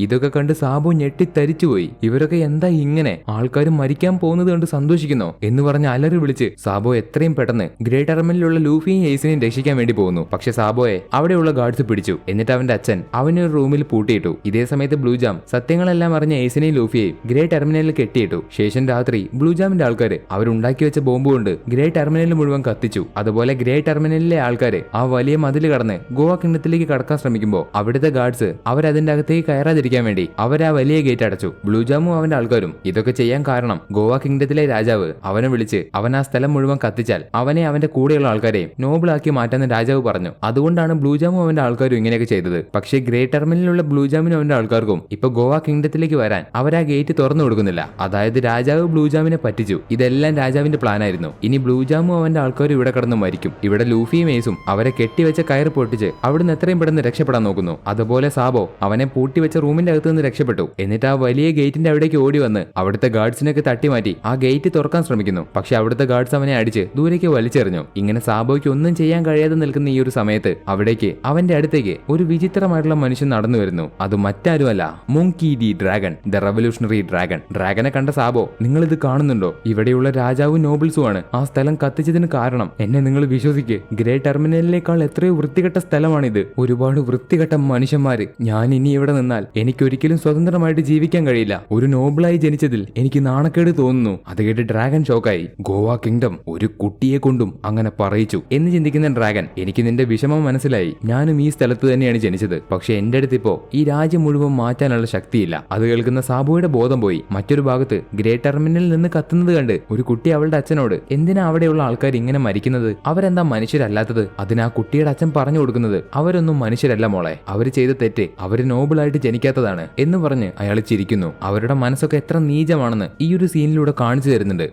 ഇതൊക്കെ കണ്ട് സാബു ഞെട്ടിത്തരിച്ചുപോയി. ഇവരൊക്കെ എന്താ ഇങ്ങനെ, ആൾക്കാരും മരിക്കാൻ പോകുന്നത് കണ്ട് സന്തോഷിക്കുന്നോ എന്ന് പറഞ്ഞ് അലറി വിളിച്ച് സാബോ എത്രയും പെട്ടെന്ന് ഗ്രേറ്റ് ടെർമിനലിലുള്ള ലൂഫിയും എയ്സിനെയും രക്ഷിക്കാൻ വേണ്ടി പോകുന്നു. പക്ഷെ സാബോയെ അവിടെയുള്ള ഗാർഡ്സ് പിടിച്ചു. എന്നിട്ട് അവന്റെ അച്ഛൻ അവനെ ഒരു റൂമിൽ പൂട്ടിയിട്ടു. ഇതേ സമയത്ത് ബ്ലൂജാം സത്യങ്ങളെല്ലാം അറിഞ്ഞ എയ്സിനെയും ലൂഫിയെയും ഗ്രേറ്റ് ടെർമിനലിൽ കെട്ടിയിട്ടു. ശേഷം രാത്രി ബ്ലൂജാമിന്റെ ആൾക്കാര് അവരുണ്ടാക്കി വെച്ച ബോംബ് കൊണ്ട് ഗ്രേറ്റ് ടെർമിനൽ മുഴുവൻ കത്തിച്ചു. അതുപോലെ ഗ്രേറ്റ് ടെർമിനലിലെ ആൾക്കാര് ആ വലിയ മതിൽ കടന്ന് ഗോവ കിങ്ഡത്തിലേക്ക് കടക്കാൻ ശ്രമിക്കുമ്പോൾ അവിടുത്തെ ഗാർഡ്സ് അവരതിന്റെ അകത്തേക്ക് കയറാതിരിക്കാൻ വേണ്ടി അവരാ വലിയ ഗേറ്റ് അടച്ചു. ബ്ലൂജാമും അവന്റെ ആൾക്കാരും ഇതൊക്കെ ചെയ്യാൻ കാരണം ഗോവ കിങ്ഡത്തിലെ രാജാവ് അവനെ വിളിച്ച് അവൻ ആ സ്ഥലം മുഴുവൻ കത്തിച്ചാൽ അവനെ അവന്റെ കൂടെയുള്ള ആൾക്കാരെയും നോബിളാക്കി മാറ്റാന്ന് രാജാവ് പറഞ്ഞു. അതുകൊണ്ടാണ് ബ്ലൂജാമും അവന്റെ ആൾക്കാരും ഇങ്ങനെയൊക്കെ ചെയ്തത്. പക്ഷേ ഗ്രേറ്റ് ടെർമിനലിലുള്ള ബ്ലൂജാമിനും അവന്റെ ആൾക്കാർക്കും ഇപ്പൊ ഗോവ കിങ്ഡത്തിലേക്ക് വരാൻ അവരാ ഗേറ്റ് തുറന്നു കൊടുക്കുന്നില്ല. അതായത് രാജാവ് ബ്ലൂജാമിനെ പറ്റിച്ചു. ഇതെല്ലാം രാജാവിന്റെ പ്ലാനായിരുന്നു. ഇനി ബ്ലൂജാമും അവന്റെ ആൾക്കാരും ഇവിടെ കടന്ന് മരിക്കും. ഇവിടെ ലൂഫിയും ഏസും അവരെ കെട്ടിവെച്ച കയറ് പൊട്ടിച്ച് അവിടുന്ന് എത്രയും പെട്ടെന്ന് രക്ഷപ്പെടാൻ നോക്കുന്നു. അതുപോലെ സാബോ അവനെ പൂട്ടിവെച്ച റൂമിന്റെ അകത്ത് നിന്ന് രക്ഷപ്പെട്ടു. എന്നിട്ട് ആ വലിയ ഗേറ്റിന്റെ അവിടേക്ക് ഓടി വന്ന് അവിടുത്തെ ഗാർഡ്സിനൊക്കെ തട്ടിമാറ്റി ആ ഗേറ്റ് തുറക്കാൻ ശ്രമിക്കുന്നു. പക്ഷെ അവിടുത്തെ ഗാർഡ്സ് അവനെ അടിച്ച് ദൂരേക്ക് വലിച്ചെറിഞ്ഞു. ഇങ്ങനെ സാബോയ്ക്ക് ഒന്നും ചെയ്യാൻ കഴിയാതെ നിൽക്കുന്ന ഈ ഒരു സമയത്ത് അവിടേക്ക് അവന്റെ അടുത്തേക്ക് ഒരു വിചിത്രമായിട്ടുള്ള മനുഷ്യൻ നടന്നു വരുന്നു. അത് മറ്റാരുമല്ല, Monkey D Dragon, the revolutionary dragon. ഡ്രാഗനെ കണ്ട സാബോ, നിങ്ങൾ ഇത് കാണുന്നുണ്ടോ? ഇവിടെയുള്ള രാജാവും നോബിൾസുമാണ് ആ സ്ഥലം കത്തിച്ചതിന് കാരണം. എന്നെ നിങ്ങൾ വിശ്വസിക്ക്, ഗ്രേറ്റ് ടെർമിനലിനേക്കാൾ എത്രയോ വൃത്തികെട്ട സ്ഥലമാണിത്. ഒരുപാട് വൃത്തികെട്ട മനുഷ്യന്മാര്. ഞാൻ ഇനി ഇവിടെ നിന്നാൽ എനിക്കൊരിക്കലും സ്വതന്ത്രമായിട്ട് ജീവിക്കാൻ കഴിയില്ല. ഒരു നോബിളായി ജനിച്ചതിൽ എനിക്ക് നാണക്കേട് തോന്നുന്നു. അത് കേട്ട് ഡ്രാഗൺ ഷോക്കായി. ഗോവ കിങ്ഡം ഒരു കുട്ടിയെ കൊണ്ടും അങ്ങനെ പറയിച്ചു എന്ന് ചിന്തിക്കുന്ന ഡ്രാഗൺ, എനിക്ക് നിന്റെ വിഷമം മനസ്സിലായി. ഞാനും ഈ സ്ഥലത്ത് തന്നെയാണ് ജനിച്ചത്. പക്ഷെ എന്റെ അടുത്തിപ്പോ ഈ രാജ്യം മുഴുവൻ മാറ്റാനുള്ള ശക്തിയില്ല. അത് കേൾക്കുന്ന സാബുയുടെ ബോധം പോയി. മറ്റൊരു ഭാഗത്ത് ഗ്രേറ്റ് ടെർമിനലിൽ നിന്ന് കത്തുന്നത് കണ്ട് ഒരു കുട്ടി അവളുടെ അച്ഛനോട്, എന്തിനാ അവിടെയുള്ള ആൾക്കാർ ഇങ്ങനെ മരിക്കുന്നത്? അവരെന്താ മനുഷ്യരല്ലാത്തത്? അതിന് ആ കുട്ടിയുടെ അച്ഛൻ പറഞ്ഞു കൊടുക്കുന്നത്, അവരൊന്നും മനുഷ്യരല്ല മോളെ, അവര് ചെയ്ത തെറ്റ് അവര് നോബിളായിട്ട് ജനിക്കാത്തതാണ് എന്ന് പറഞ്ഞ് അയാൾ ചിരിക്കുന്നു. അവരുടെ മനസ്സൊക്കെ എത്ര നീചമാണെന്ന് ഈ ഒരു സീനിലൂടെ കാണിച്ചു തരുന്നുണ്ട്.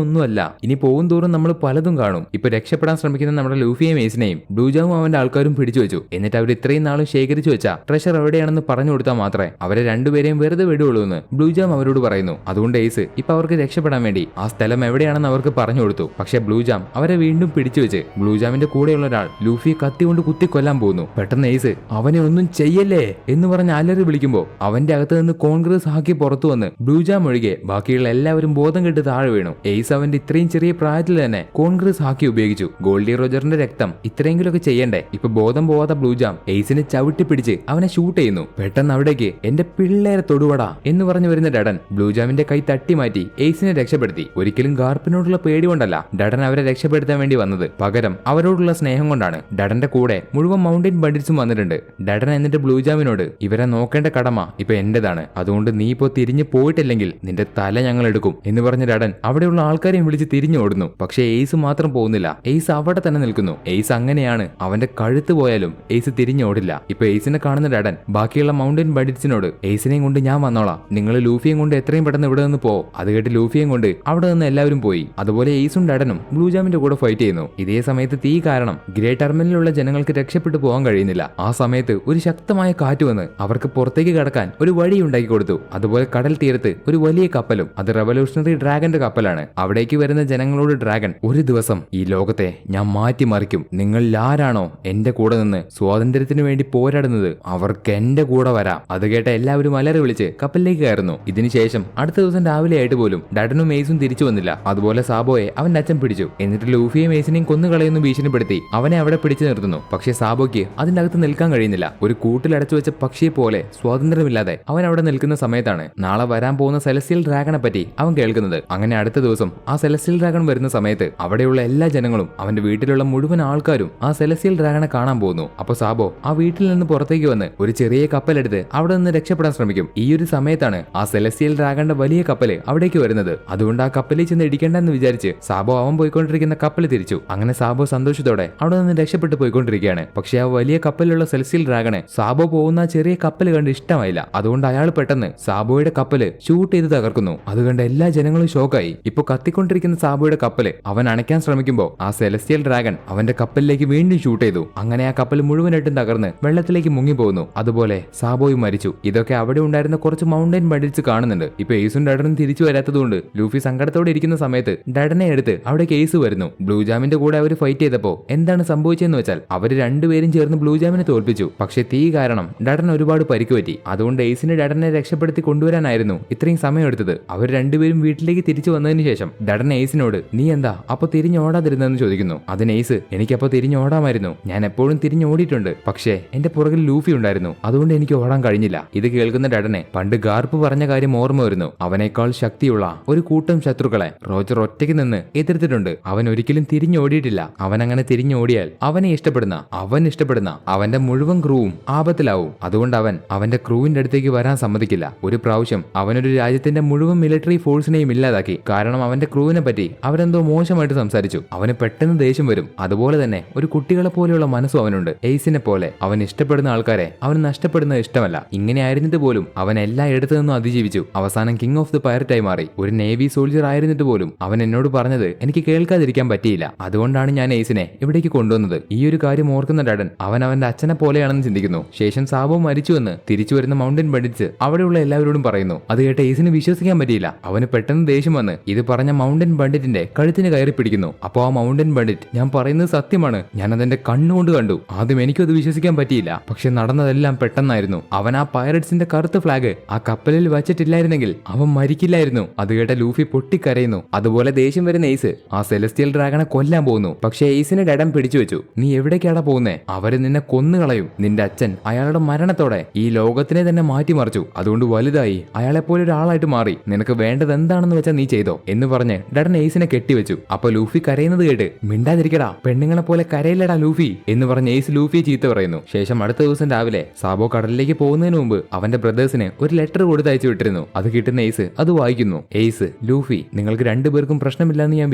ഒന്നുമല്ല. ഇനി പോകും തോറും നമ്മൾ പലതും കാണും. ഇപ്പൊ രക്ഷപ്പെടാൻ ശ്രമിക്കുന്ന നമ്മുടെ ലൂഫിയെയും ഏസിനെയും ബ്ലൂജാമും അവന്റെ ആൾക്കാരും പിടിച്ചു വെച്ചു. എന്നിട്ട് അവർ ഇത്രയും നാളും ശേഖരിച്ചു വെച്ച ട്രഷർ എവിടെയാണെന്ന് പറഞ്ഞു കൊടുത്താൽ മാത്രമേ അവരെ രണ്ടുപേരെയും വെറുതെ വിടുകയുള്ളൂ എന്ന് ബ്ലൂജാം അവരോട് പറയുന്നു. അതുകൊണ്ട് ഏസ് ഇപ്പൊ അവർക്ക് രക്ഷപ്പെടാൻ വേണ്ടി ആ സ്ഥലം എവിടെയാണെന്ന് അവർക്ക് പറഞ്ഞു കൊടുത്തു. പക്ഷെ ബ്ലൂജാം അവരെ വീണ്ടും പിടിച്ചു വെച്ച് ബ്ലൂജാമിന്റെ കൂടെയുള്ള ഒരാൾ ലൂഫിയെ കത്തി കൊണ്ട് കുത്തി കൊല്ലാൻ പോകുന്നു. പെട്ടെന്ന് ഏസ് അവനെ ഒന്നും ചെയ്യല്ലേ എന്ന് പറഞ്ഞ് അലറി വിളിക്കുമ്പോൾ അവന്റെ അകത്ത് നിന്ന് കോൺഗ്രസ് ആക്കി പുറത്തു വന്ന് ബ്ലൂജാം ഒഴികെ ബാക്കിയുള്ള എല്ലാവരും ബോധം കെട്ട് താഴെ വീണു. എയ്സ് അവന്റെ ഇത്രയും ചെറിയ പ്രായത്തിൽ തന്നെ കോൺഗ്രസ് ഹാക്കി ഉപയോഗിച്ചു. ഗോൾഡി റോജറിന്റെ രക്തം ഇത്രയെങ്കിലൊക്കെ ചെയ്യണ്ടേ? ഇപ്പൊ ബോധം പോവാത്ത ബ്ലൂജാം എയ്സിനെ ചവിട്ടി പിടിച്ച് അവനെ ഷൂട്ട് ചെയ്യുന്നു. പെട്ടെന്ന് അവിടേക്ക് എന്റെ പിള്ളേരെ തൊടുവടാ എന്ന് പറഞ്ഞു വരുന്ന ഡഡൻ ബ്ലൂജാമിന്റെ കൈ തട്ടി മാറ്റി എയ്സിനെ രക്ഷപ്പെടുത്തി. ഒരിക്കലും ഗാർപ്പിനോടുള്ള പേടി കൊണ്ടല്ല ഡഡൻ അവരെ രക്ഷപ്പെടുത്താൻ വേണ്ടി വന്നത്, പകരം അവരോടുള്ള സ്നേഹം കൊണ്ടാണ്. ഡഡന്റെ കൂടെ മുഴുവൻ മൗണ്ടൻ ബണ്ടിറ്റ്സും വന്നിട്ടുണ്ട്. ഡഡൻ എന്നിട്ട് ബ്ലൂജാമിനോട്, ഇവരെ നോക്കേണ്ട കടമ ഇപ്പൊ എന്റേതാണ്, അതുകൊണ്ട് നീ ഇപ്പോ തിരിഞ്ഞു പോയിട്ടില്ലെങ്കിൽ നിന്റെ തല ഞങ്ങൾ എടുക്കും എന്ന് പറഞ്ഞ ഡഡൻ അവിടെയുള്ള ആൾക്കാരെയും വിളിച്ച് തിരിഞ്ഞോടുന്നു. പക്ഷെ എയ്സ് മാത്രം പോകുന്നില്ല. എയ്സ് അവിടെ തന്നെ നിൽക്കുന്നു. എയ്സ് അങ്ങനെയാണ്, അവന്റെ കഴുത്ത് പോയാലും എയ്സ് തിരിഞ്ഞോടില്ല. ഇപ്പൊ എയ്സിനെ കാണുന്ന ഡഡൻ ബാക്കിയുള്ള മൗണ്ടൻ ബണ്ടിറ്റ്സിനോട്, എയ്സിനെയും കൊണ്ട് ഞാൻ വന്നോളാം, നിങ്ങൾ ലൂഫിയും കൊണ്ട് എത്രയും പെട്ടെന്ന് ഇവിടെ നിന്ന് പോ. അത് കേട്ട് ലൂഫിയും കൊണ്ട് അവിടെ നിന്ന് എല്ലാവരും പോയി. അതുപോലെ എയ്സും ഡഡനും ബ്ലൂജാമിന്റെ കൂടെ ഫൈറ്റ് ചെയ്യുന്നു. ഇതേ സമയത്ത് തീ കാരണം ഗ്രേറ്റ് ടെർമിനലിലുള്ള ജനങ്ങൾക്ക് രക്ഷപ്പെട്ടു പോകാൻ കഴിയുന്നില്ല. ആ സമയത്ത് ഒരു ശക്തമായ കാറ്റ് വന്ന് അവർക്ക് പുറത്തേക്ക് കടക്കാൻ ഒരു വഴി ഉണ്ടാക്കി കൊടുത്തു. അതുപോലെ കടൽ തീരത്ത് ഒരു വലിയ കപ്പലും, അത് റവല്യൂഷണറി ഡ്രാഗന്റെ കപ്പലാണ്. അവിടേക്ക് വരുന്ന ജനങ്ങളോട് ഡ്രാഗൺ, ഒരു ദിവസം ഈ ലോകത്തെ ഞാൻ മാറ്റിമറിക്കും. നിങ്ങൾ ആരാണോ എന്റെ കൂടെ നിന്ന് സ്വാതന്ത്ര്യത്തിന് വേണ്ടി പോരാടുന്നത് അവർക്ക് എന്റെ കൂടെ വരാം. അത് കേട്ട എല്ലാവരും അലറി വിളിച്ച് കപ്പലിലേക്ക് കയറുന്നു. ഇതിനുശേഷം അടുത്ത ദിവസം രാവിലെ ആയിട്ട് പോലും ഡഡനും മേസും തിരിച്ചു വന്നില്ല. അതുപോലെ സാബോയെ അവന്റെ അച്ഛൻ പിടിച്ചു. എന്നിട്ട് ലൂഫിയും മേസിനെയും കൊന്നുകളയുന്നു ഭീഷണിപ്പെടുത്തി അവനെ അവിടെ പിടിച്ചു നിർത്തുന്നു. പക്ഷേ സാബോയ്ക്ക് അതിന്റെ അകത്ത് നിൽക്കാൻ കഴിയുന്നില്ല. ഒരു കൂട്ടിലടച്ചു വെച്ച പക്ഷിയെ പോലെ സ്വാതന്ത്ര്യമില്ലാതെ അവൻ അവിടെ നിൽക്കുന്ന സമയത്താണ് നാളെ വരാൻ പോകുന്ന സെലസ്റ്റിയൽ ഡ്രാഗനെ പറ്റി അവൻ കേൾക്കുന്നത്. അങ്ങനെ അടുത്ത ദിവസം ആ സെലസ്റ്റിയൽ ഡ്രാഗൺ വരുന്ന സമയത്ത് അവിടെയുള്ള എല്ലാ ജനങ്ങളും അവന്റെ വീട്ടിലുള്ള മുഴുവൻ ആൾക്കാരും ആ സെലസ്റ്റിയൽ ഡ്രാഗനെ കാണാൻ പോകുന്നു. അപ്പൊ സാബോ ആ വീട്ടിൽ നിന്ന് പുറത്തേക്ക് വന്ന് ഒരു ചെറിയ കപ്പലെടുത്ത് അവിടെ നിന്ന് രക്ഷപ്പെടാൻ ശ്രമിക്കും. ഈ ഒരു സമയത്താണ് ആ സെലസ്റ്റിയൽ ഡ്രാഗന്റെ വലിയ കപ്പല് അവിടേക്ക് വരുന്നത്. അതുകൊണ്ട് ആ കപ്പലിൽ ചെന്ന് ഇടിക്കേണ്ടെന്ന് വിചാരിച്ച് സാബോ അവൻ പോയിക്കൊണ്ടിരിക്കുന്ന കപ്പൽ തിരിച്ചു. അങ്ങനെ സാബോ സന്തോഷത്തോടെ അവിടെ നിന്ന് രക്ഷപ്പെട്ടു പോയിക്കൊണ്ടിരിക്കുകയാണ്. പക്ഷെ ആ വലിയ കപ്പലിലുള്ള സെലസ്റ്റിയൽ ഡ്രാഗനെ സാബോ പോകുന്ന ചെറിയ കപ്പൽ കണ്ട് ഇഷ്ടമായില്ല. അതുകൊണ്ട് അയാൾ പെട്ടെന്ന് സാബോയുടെ കപ്പല് ഷൂട്ട് ചെയ്ത് തകർക്കുന്നു. അതുകൊണ്ട് എല്ലാ ജനങ്ങളും ഷോക്കായി. ഇപ്പൊ കത്തിക്കൊണ്ടിരിക്കുന്ന സാബോയുടെ കപ്പല് അവൻ അണയ്ക്കാൻ ശ്രമിക്കുമ്പോൾ ആ സെലസ്റ്റിയൽ ഡ്രാഗൺ അവന്റെ കപ്പലിലേക്ക് വീണ്ടും ഷൂട്ട് ചെയ്തു. അങ്ങനെ ആ കപ്പൽ മുഴുവനായിട്ടും തകർന്ന് വെള്ളത്തിലേക്ക് മുങ്ങിപ്പോകുന്നു. അതുപോലെ സാബോയും മരിച്ചു. ഇതൊക്കെ അവിടെ ഉണ്ടായിരുന്ന കുറച്ച് മൗണ്ടൻ ബണ്ടിറ്റ്സ് കാണുന്നുണ്ട്. ഇപ്പൊ ഏസും ഡഡനും തിരിച്ചു വരാത്തതുകൊണ്ട് ലൂഫി സങ്കടത്തോടെ ഇരിക്കുന്ന സമയത്ത് ഡഡനെ എടുത്ത് അവിടെ കേസ് വരുന്നു. ബ്ലൂജാമിന്റെ കൂടെ അവർ ഫൈറ്റ് ചെയ്തപ്പോ എന്താണ് സംഭവിച്ചതെന്ന് വെച്ചാൽ അവര് രണ്ടുപേരും ചേർന്ന് ബ്ലൂജാമിനെ തോൽപ്പിച്ചു. പക്ഷെ തീ കാരണം ഡഡൻ ഒരുപാട് പരിക്ക് പറ്റി. അതുകൊണ്ട് എയ്സിന് ഡഡനെ രക്ഷപ്പെടുത്തി കൊണ്ടുവരാനായിരുന്നു ഇത്രയും സമയം എടുത്തത്. അവർ രണ്ടുപേരും വീട്ടിലേക്ക് തിരിച്ചു വന്നതിന് ശേഷം ഡഡൻ എയ്സിനോട് നീ എന്താ അപ്പൊ തിരിഞ്ഞോടാതിരുന്നെന്ന് ചോദിക്കുന്നു. അതിന് എയ്സ് എനിക്കപ്പോ തിരിഞ്ഞോടാമായിരുന്നു, ഞാൻ എപ്പോഴും തിരിഞ്ഞോടിയിട്ടുണ്ട്, പക്ഷേ എന്റെ പുറകിൽ ലൂഫി ഉണ്ടായിരുന്നു, അതുകൊണ്ട് എനിക്ക് ഓടാൻ കഴിഞ്ഞില്ല. ഇത് കേൾക്കുന്ന ഡഡനെ പണ്ട് ഗാർപ്പ് പറഞ്ഞ കാര്യം ഓർമ്മ വരുന്നു. അവനേക്കാൾ ശക്തിയുള്ള ഒരു കൂട്ടം ശത്രുക്കളെ റോജർ ഒറ്റയ്ക്ക് നിന്ന് എതിർത്തിട്ടുണ്ട്. അവൻ ഒരിക്കലും തിരിഞ്ഞോടിയിട്ടില്ല. അവൻ അങ്ങനെ തിരിഞ്ഞോടിയാൽ അവൻ ഇഷ്ടപ്പെടുന്ന അവന്റെ മുഴുവൻ ക്രൂവും ആപത്തിലാവും. അതുകൊണ്ട് അവൻ അവന്റെ ക്രൂവിന്റെ അടുത്തേക്ക് വരാൻ സമ്മതിക്കില്ല. ഒരു പ്രാവശ്യം അവനൊരു രാജ്യത്തിന്റെ മുഴുവൻ മിലിറ്ററി ഫോഴ്സിനെയും ഇല്ലാതാക്കി. കാരണം അവന്റെ ക്രൂവിനെ പറ്റി അവരെന്തോ മോശമായിട്ട് സംസാരിച്ചു. അവന് പെട്ടെന്ന് ദേഷ്യം വരും. അതുപോലെ തന്നെ ഒരു കുട്ടികളെ പോലെയുള്ള മനസ്സും അവനുണ്ട്. എയ്സിനെ പോലെ അവൻ ഇഷ്ടപ്പെടുന്ന ആൾക്കാരെ അവന് നഷ്ടപ്പെടുന്നത് ഇഷ്ടമല്ല. ഇങ്ങനെ ആയിരുന്നിട്ട് പോലും അവൻ എല്ലായിടത്തു നിന്നും അതിജീവിച്ചു. അവസാനം കിങ് ഓഫ് ദി പൈററ്റായി മാറി. ഒരു നേവി സോൾജർ ആയിരുന്നിട്ട് പോലും അവൻ എന്നോട് പറഞ്ഞത് എനിക്ക് കേൾക്കാതിരിക്കാൻ പറ്റിയില്ല. അതുകൊണ്ടാണ് ഞാൻ എയ്സിനെ ഇവിടേക്ക് കൊണ്ടുവന്നത്. ഈ ഒരു കാര്യം ഓർക്കുന്ന ഡഡൻ അവന്റെ അച്ഛനെ പോലെയാണെന്ന് ചിന്തിക്കുന്നു. ശേഷം സാബോ മരിച്ചുവെന്ന് തിരിച്ചു വരുന്ന മൗണ്ടൻ ബണ്ടിറ്റ്സ് അവിടെയുള്ള എല്ലാവരോടും പറയുന്നു. അത് കേട്ട് എയ്സിന് വിശ്വസിക്കാൻ പറ്റിയില്ല. അവന് പെട്ടെന്ന് ദേഷ്യം വന്ന് ഇത് പറഞ്ഞ മൗണ്ടൻ ബണ്ടിറ്റിന്റെ കഴുത്തിന് കയറി പിടിക്കുന്നു. അപ്പോ ആ മൗണ്ടൻ ബണ്ടിറ്റ് ഞാൻ പറയുന്നത് സത്യമാണ്, ഞാൻ അതെന്റെ കണ്ണുകൊണ്ട് കണ്ടു. ആദ്യം എനിക്കും അത് വിശ്വസിക്കാൻ പറ്റിയില്ല. പക്ഷെ നടന്നതെല്ലാം പെട്ടെന്നായിരുന്നു. അവൻ ആ പൈററ്റ്സിന്റെ കറുത്ത ഫ്ലാഗ് ആ കപ്പലിൽ വച്ചിട്ടില്ലായിരുന്നെങ്കിൽ അവൻ മരിക്കില്ലായിരുന്നു. അത് കേട്ട ലൂഫി പൊട്ടിക്കരയുന്നു. അതുപോലെ ദേഷ്യം വരുന്ന എയ്സ് ആ സെലസ്റ്റിയൽ ഡ്രാഗനെ കൊല്ലാൻ പോകുന്നു. പക്ഷെ എയ്സിനെ ഡഡൻ പിടിച്ചു വെച്ചു. നീ എവിടേക്കാടാ പോകുന്നേ? അവര് നിന്നെ കൊന്നുകളയും. നിന്റെ അച്ഛൻ അയാളുടെ മരണത്തോടെ ഈ ലോകത്തിനെ തന്നെ മാറ്റിമറിച്ചു. അതുകൊണ്ട് വലുതായി അയാളെപ്പോലെ ഒരാളായിട്ട് മാറി. നിനക്ക് വേണ്ടത് എന്താണെന്ന് വെച്ചാൽ നീ ചെയ്തോ എന്ന് പറഞ്ഞ് ഡഡൻ എയ്സിനെ കെട്ടിവെച്ചു. അപ്പൊ ലൂഫി കരയുന്നത് കേട്ട് മിണ്ടാതിരിക്കടാ, പെണ്ണുങ്ങളെ പോലെ കരയില്ലടാ ലൂഫി എന്ന് പറഞ്ഞ് എയ്സ് ലൂഫിയെ ചീത്ത പറയുന്നു. ശേഷം അടുത്ത ദിവസം രാവിലെ സാബോ കടലിലേക്ക് പോകുന്നതിന് മുമ്പ് അവന്റെ ബ്രദേഴ്സിന് ഒരു ലെറ്റർ കൊടുത്തയച്ചു വിട്ടിരുന്നു. അത് കിട്ടുന്ന എയ്സ് അത് വായിക്കുന്നു. എയ്സ്, ലൂഫി, നിങ്ങൾക്ക് രണ്ടുപേർക്കും പ്രശ്നമില്ലെന്ന് ഞാൻ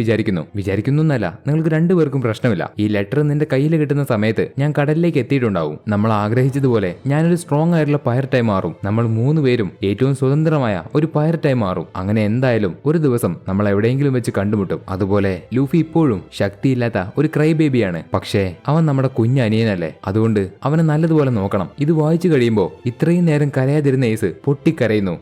വിചാരിക്കുന്നല്ല, നിങ്ങൾക്ക് രണ്ടുപേർക്കും പ്രശ്നമില്ല. ഈ ലെറ്റർ നിന്റെ കയ്യിൽ കിട്ടുന്ന സമയത്ത് ഞാൻ കടലിലേക്ക് എത്തിയിട്ടുണ്ടാവും. നമ്മൾ ആഗ്രഹിച്ചതുപോലെ ഞാനൊരു സ്ട്രോങ് ആയിട്ടുള്ള പൈററ്റായി മാറും. നമ്മൾ 3 പേരും ഏറ്റവും സ്വതന്ത്രമായ ഒരു പൈററ്റായി മാറും. അങ്ങനെ എന്തായാലും ഒരു ദിവസം നമ്മൾ എവിടെയെങ്കിലും വെച്ച് കണ്ടുമുട്ടും. അതുപോലെ ലൂഫി ഇപ്പോഴും ശക്തിയില്ലാത്ത ഒരു ക്രൈ ബേബിയാണ്. പക്ഷേ അവൻ നമ്മുടെ കുഞ്ഞനിയനല്ലേ, അതുകൊണ്ട് അവനെ നല്ലതുപോലെ നോക്കണം. ഇത് വായിച്ചു കഴിയുമ്പോൾ ഇത്രയും നേരം കരയാതിരുന്ന എയ്സ് പൊട്ടിക്കരയുന്നു.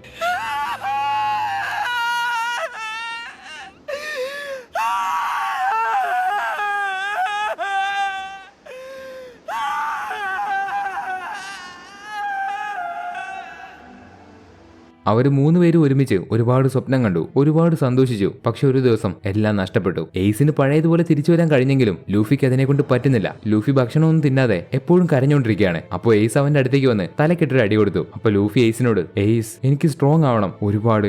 അവർ 3 പേരും ഒരുമിച്ച് ഒരുപാട് സ്വപ്നം കണ്ടു, ഒരുപാട് സന്തോഷിച്ചു. പക്ഷെ ഒരു ദിവസം എല്ലാം നഷ്ടപ്പെട്ടു. എയ്സിന് പഴയതുപോലെ തിരിച്ചു വരാൻ കഴിഞ്ഞെങ്കിലും ലൂഫിക്ക് അതിനെ കൊണ്ട് പറ്റുന്നില്ല. ലൂഫി ഭക്ഷണമൊന്നും തിന്നാതെ എപ്പോഴും കരഞ്ഞുകൊണ്ടിരിക്കുകയാണ്. അപ്പോൾ എയ്സ് അവന്റെ അടുത്തേക്ക് വന്ന് തലക്കെട്ടൊരു അടി കൊടുത്തു. അപ്പൊ ലൂഫി എയ്സിനോട് എയ്സ് എനിക്ക് സ്ട്രോങ് ആവണം, ഒരുപാട്.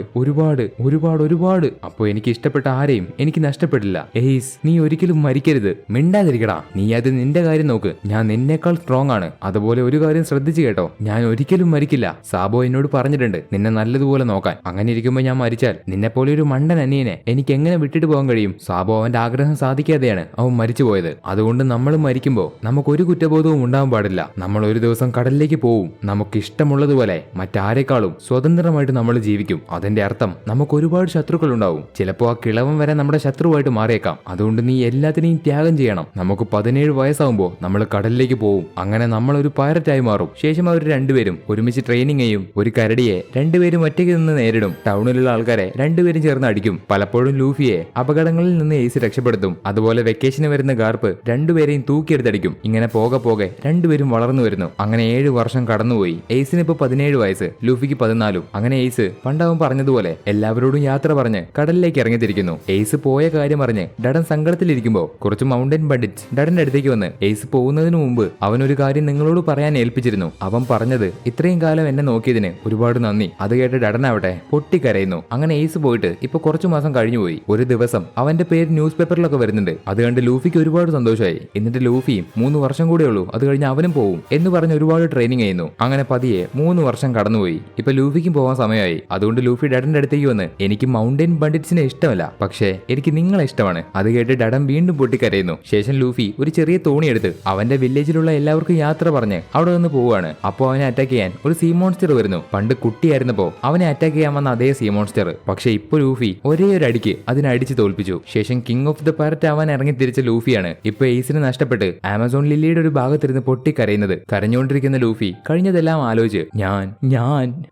അപ്പോൾ എനിക്ക് ഇഷ്ടപ്പെട്ട ആരെയും എനിക്ക് നഷ്ടപ്പെടില്ല. എയ്സ് നീ ഒരിക്കലും മരിക്കരുത്, മിണ്ടാതിരിക്കടാ, നീ അത് നിന്റെ കാര്യം നോക്ക്, ഞാൻ നിന്നേക്കാൾ സ്ട്രോങ് ആണ്. അതുപോലെ ഒരു കാര്യം ശ്രദ്ധിച്ചു കേട്ടോ, ഞാൻ ഒരിക്കലും മരിക്കില്ല. സാബോ എന്നോട് പറഞ്ഞിട്ടുണ്ട് നിന്നെ നല്ലതുപോലെ നോക്കാൻ. അങ്ങനെ ഇരിക്കുമ്പോൾ ഞാൻ മരിച്ചാൽ നിന്നെപ്പോലെ ഒരു മണ്ടൻ അനിയനെ എനിക്ക് എങ്ങനെ വിട്ടിട്ട് പോകാൻ കഴിയും? സാബോ അവന്റെ ആഗ്രഹം സാധിക്കാതെയാണ് അവൻ മരിച്ചുപോയത്. അതുകൊണ്ട് നമ്മൾ മരിക്കുമ്പോൾ നമുക്കൊരു കുറ്റബോധവും ഉണ്ടാവാൻ പാടില്ല. നമ്മൾ ഒരു ദിവസം കടലിലേക്ക് പോവും. നമുക്ക് ഇഷ്ടമുള്ളതുപോലെ മറ്റാരെക്കാളും സ്വതന്ത്രമായിട്ട് നമ്മൾ ജീവിക്കും. അതിന്റെ അർത്ഥം നമുക്ക് ഒരുപാട് ശത്രുക്കൾ ഉണ്ടാവും. ചിലപ്പോൾ ആ കിളവൻ വരെ നമ്മുടെ ശത്രുവായിട്ട് മാറിയേക്കാം. അതുകൊണ്ട് നീ എല്ലാത്തിനെയും ത്യാഗം ചെയ്യണം. നമുക്ക് 17 വയസ്സാവുമ്പോൾ നമ്മൾ കടലിലേക്ക് പോവും. അങ്ങനെ നമ്മൾ ഒരു പൈററ്റായി മാറും. ശേഷം അവർ രണ്ടുപേരും ഒരുമിച്ച് ട്രെയിനിങ് ചെയ്യും. ഒരു കരടിയെ രണ്ടുപേരും ഒറ്റയ്ക്ക് നിന്ന് നേരിടും. ടൗണിലുള്ള ആൾക്കാരെ രണ്ടുപേരും ചേർന്ന് അടിക്കും. പലപ്പോഴും ലൂഫിയെ അപകടങ്ങളിൽ നിന്ന് എയ്സ് രക്ഷപ്പെടുത്തും. അതുപോലെ വെക്കേഷന് വരുന്ന ഗാർപ്പ് രണ്ടുപേരെയും തൂക്കിയെടുത്തടിക്കും. ഇങ്ങനെ പോകെ രണ്ടുപേരും വളർന്നു വരുന്നു. അങ്ങനെ 7 വർഷം കടന്നുപോയി. എയ്സിന് ഇപ്പൊ 17 വയസ്സ്, ലൂഫിക്ക് 14. അങ്ങനെ എയ്സ് പണ്ടവൻ പറഞ്ഞതുപോലെ എല്ലാവരോടും യാത്ര പറഞ്ഞ് കടലിലേക്ക് ഇറങ്ങിത്തിരിക്കുന്നു. എയ്സ് പോയ കാര്യം അറിഞ്ഞ് ഡഡൻ സങ്കടത്തിലിരിക്കുമ്പോൾ കുറച്ച് മൗണ്ടൻ ബണ്ടിറ്റ്സ് ഡഡന്റെ അടുത്തേക്ക് വന്ന് എയ്സ് പോകുന്നതിന് മുമ്പ് അവനൊരു കാര്യം നിങ്ങളോട് പറയാൻ ഏൽപ്പിച്ചിരുന്നു. അവൻ പറഞ്ഞത് ഇത്രയും കാലം എന്നെ നോക്കിയതിന് ഒരുപാട് നന്ദി. അത് കേട്ട് ഡഡനാവട്ടെ പൊട്ടിക്കരയുന്നു. അങ്ങനെ എയ്സ് പോയിട്ട് ഇപ്പൊ കുറച്ചു മാസം കഴിഞ്ഞുപോയി. ഒരു ദിവസം അവന്റെ പേര് ന്യൂസ് പേപ്പറിലൊക്കെ വരുന്നുണ്ട്. അത് കണ്ട് ലൂഫിക്ക് ഒരുപാട് സന്തോഷമായി. എന്നിട്ട് ലൂഫിയും 3 വർഷം കൂടെ ഉള്ളൂ, അത് കഴിഞ്ഞ് അവനും പോവും എന്ന് പറഞ്ഞ് ഒരുപാട് ട്രെയിനിങ് ചെയ്യുന്നു. അങ്ങനെ പതിയെ 3 വർഷം കടന്നുപോയി. ഇപ്പൊ ലൂഫിക്കും പോകാൻ സമയമായി. അതുകൊണ്ട് ലൂഫി ഡഡന്റെ അടുത്തേക്ക് വന്ന് എനിക്ക് മൗണ്ടൻ ബണ്ടിറ്റ്സിനെ ഇഷ്ടമല്ല, പക്ഷേ എനിക്ക് നിങ്ങളെ ഇഷ്ടമാണ്. അത് കേട്ട് ഡഡൻ വീണ്ടും പൊട്ടിക്കരയുന്നു. ശേഷം ലൂഫി ഒരു ചെറിയ തോണി എടുത്ത് അവന്റെ വില്ലേജിലുള്ള എല്ലാവർക്കും യാത്ര പറഞ്ഞ് അവിടെ നിന്ന് പോവുകയാണ്. അപ്പോൾ അവനെ അറ്റാക്ക് ചെയ്യാൻ ഒരു സീ മോൺസ്റ്റർ വരുന്നു. പണ്ട് കുട്ടിയായിരുന്നപ്പോ അവനെ അറ്റാക്ക് ചെയ്യാൻ വന്ന അതേ സീ മോൺസ്റ്റർ. പക്ഷെ ഇപ്പൊ ലൂഫി ഒരേ ഒരു അടിക്ക് അതിനെ അടിച്ച് തോൽപ്പിച്ചു. ശേഷം കിങ് ഓഫ് ദ പൈററ്റ് ആവാൻ ഇറങ്ങി തിരിച്ച ലൂഫിയാണ് ഇപ്പൊ എയ്സിനെ നഷ്ടപ്പെട്ട് ആമസോൺ ലില്ലിയുടെ ഒരു ഭാഗത്തിരുന്ന് പൊട്ടിക്കരയുന്നത്. കരഞ്ഞുകൊണ്ടിരിക്കുന്ന ലൂഫി കഴിഞ്ഞതെല്ലാം ആലോചിച്ച്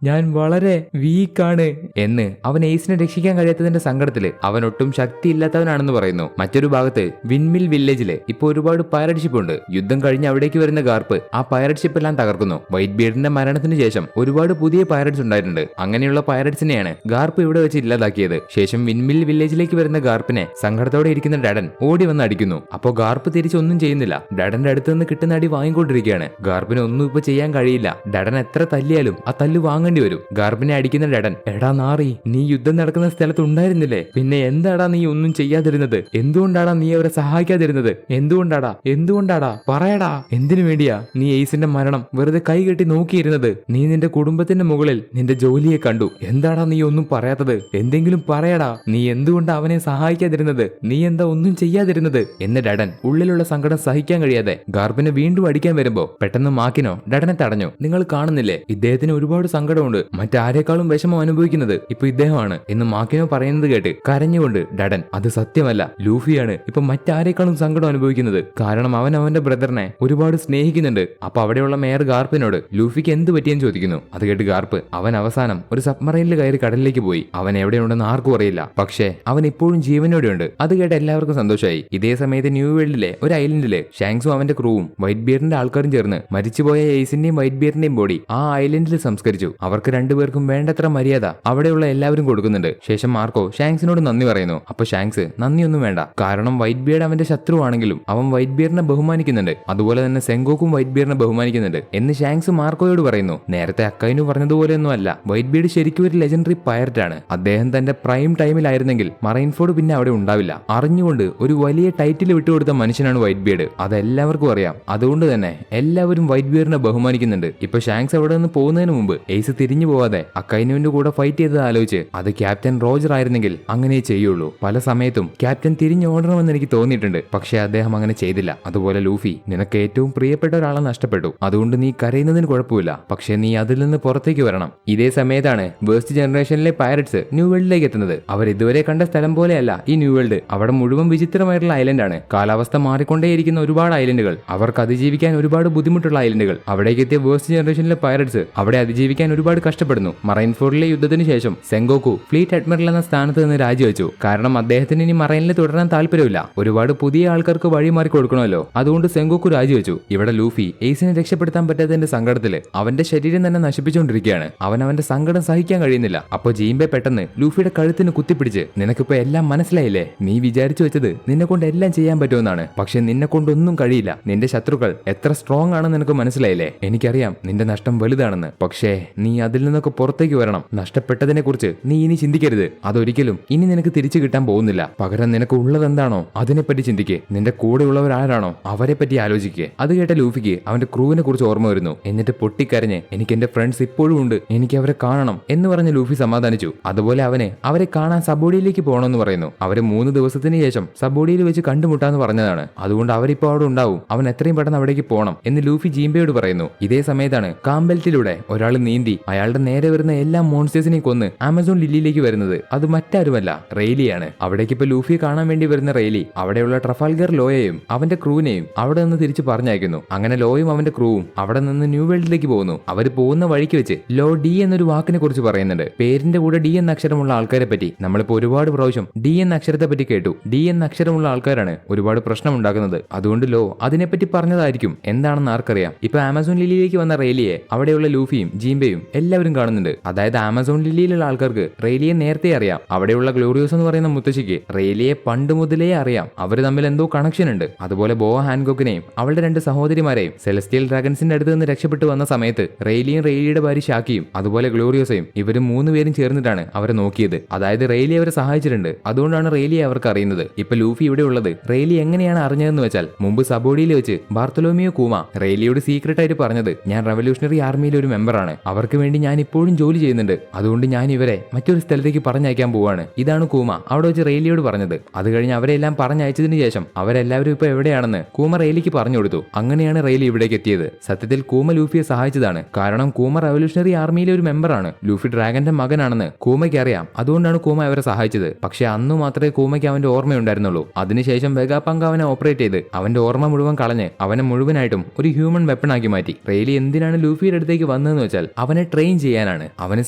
ഞാൻ വളരെ വീക്കാണ് എന്ന് അവൻ എയ്സിനെ രക്ഷിക്കാൻ കഴിയാത്തതിന്റെ സങ്കടത്തില് അവൻ ഒട്ടും ശക്തിയില്ലാത്തവനാണെന്ന് പറയുന്നു. മറ്റൊരു ഭാഗത്ത് വിൻമിൽ വില്ലേജില് ഇപ്പൊ ഒരുപാട് പൈററ്റ് ഷിപ്പ് ഉണ്ട്. യുദ്ധം കഴിഞ്ഞ് അവിടേക്ക് വരുന്ന ഗാർപ്പ് ആ പൈററ്റ് ഷിപ്പ് എല്ലാം തകർക്കുന്നു. വൈറ്റ് ബിയർഡിന്റെ മരണത്തിന് ശേഷം ഒരുപാട് പുതിയ പൈററ്റ്സ് ഉണ്ടായിട്ടുണ്ട്. അങ്ങനെയുള്ള പൈററ്റ്സിനെയാണ് ഗാർപ്പ് ഇവിടെ വെച്ച് ഇല്ലാതാക്കിയത്. ശേഷം വിൻമിൽ വില്ലേജിലേക്ക് വരുന്ന ഗാർപ്പിനെ സങ്കടത്തോടെ ഇരിക്കുന്ന ഡഡൻ ഓടി വന്ന് അടിക്കുന്നു. അപ്പോ ഗാർപ്പ് തിരിച്ചൊന്നും ചെയ്യുന്നില്ല. ഡഡന്റെ അടുത്ത് നിന്ന് കിട്ടുന്ന അടി വാങ്ങിക്കൊണ്ടിരിക്കുകയാണ്. ഗാർപ്പിന് ഒന്നും ഇപ്പൊ ചെയ്യാൻ കഴിയില്ല. ഡഡൻ എത്ര തല്ലിയാലും ആ തല്ല് വാങ്ങേണ്ടി വരും. ഗാർപ്പിനെ അടിക്കുന്ന ഡഡൻ, എടാ നാറി, നീ യുദ്ധം നടക്കുന്ന സ്ഥലത്ത് ഉണ്ടായിരുന്നില്ലേ? പിന്നെ എന്താടാ നീ ഒന്നും ചെയ്യാതിരുന്നത്? എന്തുകൊണ്ടാടാ നീ അവരെ സഹായിക്കാതിരുന്നത്? എന്തുകൊണ്ടാടാ പറയടാ. എന്തിനു വേണ്ടിയാ നീ എയ്സിന്റെ മരണം വെറുതെ കൈകെട്ടി നോക്കിയിരുന്നത്? നീ നിന്റെ കുടുംബത്തിന്റെ മുകളിൽ നിന്റെ ജോലിയെ കണ്ടു. എന്താടാ നീ ഒന്നും പറയാത്തത്? എന്തെങ്കിലും പറയടാ. നീ എന്തുകൊണ്ട് അവനെ സഹായിക്കാതിരുന്നത്? നീ എന്താ ഒന്നും ചെയ്യാതിരുന്നത് എന്ന് ഡഡൻ ഉള്ളിലുള്ള സങ്കടം സഹിക്കാൻ കഴിയാതെ ഗാർപ്പിനെ വീണ്ടും അടിക്കാൻ വരുമ്പോ പെട്ടെന്ന് മാക്കിനോ ഡഡനെ തടഞ്ഞു. നിങ്ങൾ കാണുന്നില്ലേ, ഇദ്ദേഹത്തിന് ഒരുപാട് സങ്കടമുണ്ട്. മറ്റാരേക്കാളും വിഷമം അനുഭവിക്കുന്നത് ഇപ്പൊ ഇദ്ദേഹമാണ് എന്ന് മാക്കിനോ പറയുന്നത് കേട്ട് കരഞ്ഞുകൊണ്ട് ഡഡൻ, അത് സത്യമല്ല, ലൂഫിയാണ് ഇപ്പൊ മറ്റാരേക്കാളും സങ്കടം അനുഭവിക്കുന്നത്. കാരണം അവൻ അവന്റെ ബ്രദറിനെ ഒരുപാട് സ്നേഹിക്കുന്നുണ്ട്. അപ്പൊ അവിടെയുള്ള മേയർ ഗാർപ്പിനോട് ലൂഫിക്ക് എന്ത് പറ്റിയെന്ന് ചോദിക്കുന്നു. അത് കേട്ട് ഗാർപ്പ്, അവൻ അവസാനം ഒരു സബ്മറൈനിൽ കയറി കടലിലേക്ക് പോയി. അവൻ എവിടെയുണ്ടെന്ന് ആർക്കും അറിയില്ല. പക്ഷേ അവൻ ഇപ്പോഴും ജീവനോടെ ഉണ്ട്. അത് കേട്ട് എല്ലാവർക്കും സന്തോഷമായി. ഇതേ സമയത്ത് ന്യൂ വേൾഡിലെ ഒരു ഐലൻഡില് ഷാങ്സും അവന്റെ ക്രൂവും വൈറ്റ് ബിയറിന്റെ ആൾക്കാരും ചേർന്ന് മരിച്ചുപോയ എയ്സിന്റെയും വൈറ്റ് ബിയറിന്റെയും ബോഡി ആ ഐലൻഡിൽ സംസ്കരിച്ചു. അവർക്ക് രണ്ടുപേർക്കും വേണ്ടത്ര മര്യാദ അവിടെയുള്ള എല്ലാവരും കൊടുക്കുന്നുണ്ട്. ശേഷം മാർക്കോ ഷാങ്സിനോട് നന്ദി പറയുന്നു. അപ്പൊ ഷാങ്സ്, നന്ദിയൊന്നും വേണ്ട, കാരണം വൈറ്റ് ബിയർഡ് അവന്റെ ശത്രുവാണെങ്കിലും അവൻ വൈറ്റ് ബിയറിനെ ബഹുമാനിക്കുന്നുണ്ട്. അതുപോലെ തന്നെ സെങ്കോക്കും വൈറ്റ് ബിയറിനെ ബഹുമാനിക്കുന്നുണ്ട് എന്ന് ഷാങ്സ് മാർക്കോയോട് പറയുന്നു. നേരത്തെ അക്കൈനു പറഞ്ഞതുപോലെയൊന്നും അല്ല, വൈറ്റ് ബിയർഡ് ശരിക്കും ഒരു ലെജൻഡറി പൈററ്റ് ആണ്. അദ്ദേഹം തന്റെ പ്രൈം ടൈമിലായിരുന്നെങ്കിൽ മറൈൻഫോർഡ് പിന്നെ അവിടെ ഉണ്ടാവില്ല. അറിഞ്ഞുകൊണ്ട് ഒരു വലിയ ടൈറ്റിൽ വിട്ടുകൊടുത്ത മനുഷ്യനാണ് വൈറ്റ് ബിയർഡ്. അതെല്ലാവർക്കും അറിയാം. അതുകൊണ്ട് തന്നെ എല്ലാവരും വൈറ്റ് ബിയറിനെ ബഹുമാനിക്കുന്നുണ്ട്. ഇപ്പൊ ഷാങ്സ് അവിടെ നിന്ന് പോകുന്നതിന് മുമ്പ് എയ്സ് തിരിഞ്ഞു പോവാതെ അക്കൈനുവിന്റെ കൂടെ ഫൈറ്റ് ചെയ്തത് ആലോചിച്ച് അത് ക്യാപ്റ്റൻ റോജർ ആയിരുന്നെങ്കിൽ അങ്ങനെ ചെയ്യുള്ളൂ. പല സമയത്തും ക്യാപ്റ്റൻ തിരിഞ്ഞു ഓടണമെന്ന് എനിക്ക് തോന്നിയിട്ടുണ്ട്. പക്ഷേ അദ്ദേഹം അങ്ങനെ ചെയ്തില്ല. അതുപോലെ ലൂഫി, നിനക്ക് ഏറ്റവും പ്രിയപ്പെട്ട ഒരാളെ നഷ്ടപ്പെട്ടു. അതുകൊണ്ട് നീ കരയുന്നതിന് കുഴപ്പമില്ല. പക്ഷേ നീ അതിൽ നിന്ന് പുറത്തേക്ക് വരണം. ഇതേ സമയത്താണ് വേസ്റ്റ് ജനറേഷനിലെ പൈററ്റ്സ് ന്യൂ വേൾഡിലേക്ക് എത്തുന്നത്. അവർ ഇതുവരെ കണ്ട സ്ഥലം പോലെയല്ല ഈ ന്യൂ വേൾഡ്. അവിടെ മുഴുവൻ വിചിത്രമായിട്ടുള്ള ഐലൻഡാണ്. കാലാവസ്ഥ മാറിക്കൊണ്ടേയിരിക്കുന്ന ഒരുപാട് ഐലൻഡുകൾ, അവർക്ക് അതിജീവിക്കാൻ ഒരുപാട് ബുദ്ധിമുട്ടുള്ള ഐലൻഡുകൾ. അവിടേക്ക് എത്തിയ വേസ്റ്റ് ജനറേഷനിലെ പൈററ്റ്സ് അവിടെ അതിജീവിക്കാൻ ഒരുപാട് കഷ്ടപ്പെടുന്നു. മറൈൻഫോർഡിലെ യുദ്ധത്തിന് ശേഷം സെങ്കോക്കു ഫ്ലീറ്റ് അഡ്മിറൽ എന്ന സ്ഥാനത്ത് നിന്ന് രാജിവെച്ചു. കാരണം അദ്ദേഹത്തിന് ഇനി മറൈനിൽ തുടരാൻ താല്പര്യമില്ല. ഒരുപാട് പുതിയ ആൾക്കാർക്ക് വഴിമാറി കൊടുക്കണമല്ലോ. അതുകൊണ്ട് സെങ്കോക്കു രാജിവെച്ചു. ഇവിടെ ലൂഫി എയ്സിനെ രക്ഷപ്പെടുത്താൻ പറ്റാത്തതിന്റെ സങ്കടത്തില് അവന്റെ ശരീരം തന്നെ നശിപ്പിച്ചുകൊണ്ടിരിക്കുകയാണ്. അവൻ അവന്റെ സങ്കടം സഹിക്കാൻ കഴിയുന്നില്ല. അപ്പൊ ജീംബെ പെട്ടെന്ന് ലൂഫിയുടെ കഴുത്തിന് കുത്തിപ്പിടിച്ച്, നിനക്കിപ്പോ എല്ലാം മനസ്സിലായില്ലേ? നീ വിചാരിച്ചു വെച്ചത് നിന്നെ കൊണ്ട് എല്ലാം ചെയ്യാൻ പറ്റുമെന്നാണ്. പക്ഷെ നിന്നെ കൊണ്ടൊന്നും കഴിയില്ല. നിന്റെ ശത്രുക്കൾ എത്ര സ്ട്രോങ് ആണെന്ന് നിനക്ക് മനസ്സിലായില്ലേ? എനിക്കറിയാം നിന്റെ നഷ്ടം വലുതാണെന്ന്. പക്ഷേ നീ അതിൽ നിന്നൊക്കെ പുറത്തേക്ക് വരണം. നഷ്ടപ്പെട്ടതിനെ കുറിച്ച് നീ ഇനി ചിന്തിക്കരുത്. അതൊരിക്കലും ഇനി നിനക്ക് തിരിച്ചു കിട്ടാൻ പോകുന്നില്ല. പകരം നിനക്ക് ഉള്ളതെന്താണോ അതിനെപ്പറ്റി ചിന്തിക്ക്. നിന്റെ കൂടെയുള്ളവർ ആരാണോ അവരെ പറ്റി ആലോചിക്കുക. അത് കേട്ട ലൂഫിക്ക് അവന്റെ ക്രൂവിനെ കുറിച്ച് ഓർമ്മ വരുന്നു. എന്നിട്ട് പൊട്ടിക്കരഞ്ഞ്, എനിക്ക് എന്റെ ഫ്രണ്ട്സ് ഇപ്പോഴും ഉണ്ട്, എനിക്ക് അവരെ കാണണം എന്ന് പറഞ്ഞ് ലൂഫി സമാധാനിച്ചു. അതുപോലെ അവരെ കാണാൻ സബോഡിയിലേക്ക് പോകണമെന്ന് പറയുന്നു. അവര് 3 ദിവസത്തിന് ശേഷം സബോഡിയിൽ വെച്ച് കണ്ടുമുട്ടാന്ന് പറഞ്ഞതാണ്. അതുകൊണ്ട് അവരിപ്പോ അവിടെ ഉണ്ടാവും. അവൻ എത്രയും പെട്ടെന്ന് അവിടേക്ക് പോകണം എന്ന് ലൂഫി ജീംബയോട് പറയുന്നു. ഇതേ സമയത്താണ് കാംബെൽറ്റിലൂടെ ഒരാൾ നീന്തി അയാളുടെ നേരെ വരുന്ന എല്ലാ മോൺസ്റ്റേഴ്സിനെയും കൊന്ന് ആമസോൺ ലില്ലിയിലേക്ക് വരുന്നത്. അത് മറ്റാരുമല്ല, റെയ്ലിയാണ്. അവിടേക്ക് ഇപ്പൊ ലൂഫിയെ കാണാൻ വേണ്ടി വരുന്ന റെയ്ലി അവിടെയുള്ള ട്രഫാൽഗർ ലോയെയും അവന്റെ ക്രൂവിനെയും അവിടെ നിന്ന് തിരിച്ചു പറഞ്ഞയക്കുന്നു. അങ്ങനെ ലോയും അവന്റെ ക്രൂവും അവിടെ നിന്ന് ന്യൂ വേൾഡിലേക്ക് പോകുന്നു. അവർ പോകുന്ന വഴിക്ക് വെച്ച് ലോ ഡി എന്നൊരു വാക്കിനെ കുറിച്ച് പറയുന്നുണ്ട്. പേരിന്റെ കൂടെ ഡി എന്ന അക്ഷരമുള്ള ആൾക്കാരെ പറ്റി നമ്മളിപ്പോ ഒരുപാട് പ്രാവശ്യം ഡി എന്ന അക്ഷരത്തെ പറ്റി കേട്ടു. ഡി എന്ന അക്ഷരമുള്ള ആൾക്കാരാണ് ഒരുപാട് പ്രശ്നം ഉണ്ടാക്കുന്നത്. അതുകൊണ്ട് ലോ അതിനെപ്പറ്റി പറഞ്ഞതായിരിക്കും. എന്താണെന്ന് ആർക്കറിയാം. ഇപ്പൊ ആമസോൺ ലില്ലിയിലേക്ക് വന്ന റെയ്ലിയെ അവിടെയുള്ള ലൂഫിയും ജീംബയും എല്ലാവരും കാണുന്നുണ്ട്. അതായത് ആമസോൺ ലില്ലിയിലുള്ള ആൾക്കാർക്ക് റെയ്ലിയെ നേരത്തെ അറിയാം. അവിടെയുള്ള ഗ്ലോറിയോസ് എന്ന് പറയുന്ന മുത്തശ്ശിക്ക് റെയ്ലിയെ പണ്ട് മുതലേ അറിയാം. അവർ തമ്മിൽ എന്തോ കണക്ഷൻ ഉണ്ട്. അതുപോലെ ബോവ ഹാൻകോക്കിനെയും അവളുടെ 2 സഹോദരിമാരെയും സെലസ്റ്റിയൽ ഡ്രാഗൺസിന്റെ അടുത്ത് നിന്ന് രക്ഷപ്പെട്ടു വന്ന സമയത്ത് റെയ്ലിയും റെയ്ലിയുടെ ഭാര്യ ഷാക്കിയും അതുപോലെ ഗ്ലോറിയോസയും ഇവർ 3 പേരും ചേർന്നിട്ടാണ് അവരെ നോക്കിയത്. അതായത് റെയ്ലി അവരെ സഹായിച്ചിട്ടുണ്ട്. അതുകൊണ്ടാണ് റെയ്ലിയെ അവർക്ക് അറിയുന്നത്. ഇപ്പൊ ലൂഫി ഇവിടെ ഉള്ളത് റെയ്ലി എങ്ങനെയാണ് അറിഞ്ഞതെന്ന് വെച്ചാൽ, മുമ്പ് സബോഡിയിൽ വെച്ച് ബാർത്തലോമിയോ കൂമ റെയ്ലിയോട് സീക്രട്ട് ആയിട്ട് പറഞ്ഞത്, ഞാൻ റവല്യൂഷണറി ആർമിയിലെ ഒരു മെമ്പറാണ്, അവർക്ക് വേണ്ടി ഞാൻ ഇപ്പോഴും ജോലി ചെയ്യുന്നുണ്ട്, അതുകൊണ്ട് ഞാൻ ഇവരെ മറ്റൊരു സ്ഥലത്തേക്ക് പറഞ്ഞയക്കാൻ പോവാണ്. ഇതാണ് കൂമ അവിടെ വെച്ച് റെയ്ലിയോട് പറഞ്ഞത്. അത് കഴിഞ്ഞ് അവരെല്ലാം പറഞ്ഞയച്ചതിന് ശേഷം അവരെല്ലാവരും ഇപ്പൊ എവിടെയാണെന്ന് കൂമ റെയ്ലിക്ക് പറഞ്ഞു കൊടുത്തു. അങ്ങനെയാണ് റെയ്ലി ഇവിടേക്ക് എത്തിയത്. സത്യത്തിൽ കൂമ ലൂഫിയെ സഹായിച്ചതാണ്. കാരണം കൂമ റവല്യൂഷണറി ആർമിയിലെ ഒരു മെമ്പർ മെമ്പറാണ്. ലൂഫി ഡ്രാഗന്റെ മകനാണെന്ന് കൂമയ്ക്ക് അറിയാം. അതുകൊണ്ടാണ് കൂമ അവരെ സഹായിച്ചത്. പക്ഷെ അന്ന് മാത്രമേ കൂമയ്ക്ക് അവന്റെ ഓർമ്മയുണ്ടായിരുന്നുള്ളൂ. അതിനുശേഷം വെഗാപങ്ക് അവനെ ഓപ്പറേറ്റ് ചെയ്ത് അവന്റെ ഓർമ്മ മുഴുവൻ കളഞ്ഞ് അവനെ മുഴുവനായിട്ടും ഒരു ഹ്യൂമൻ വെപ്പൺ ആക്കി മാറ്റി. റെയ്ലി എന്തിനാണ് ലൂഫിയുടെ അടുത്തേക്ക് വന്നതെന്ന് വെച്ചാൽ അവനെ ട്രെയിൻ ചെയ്യാനാണ്. അവന്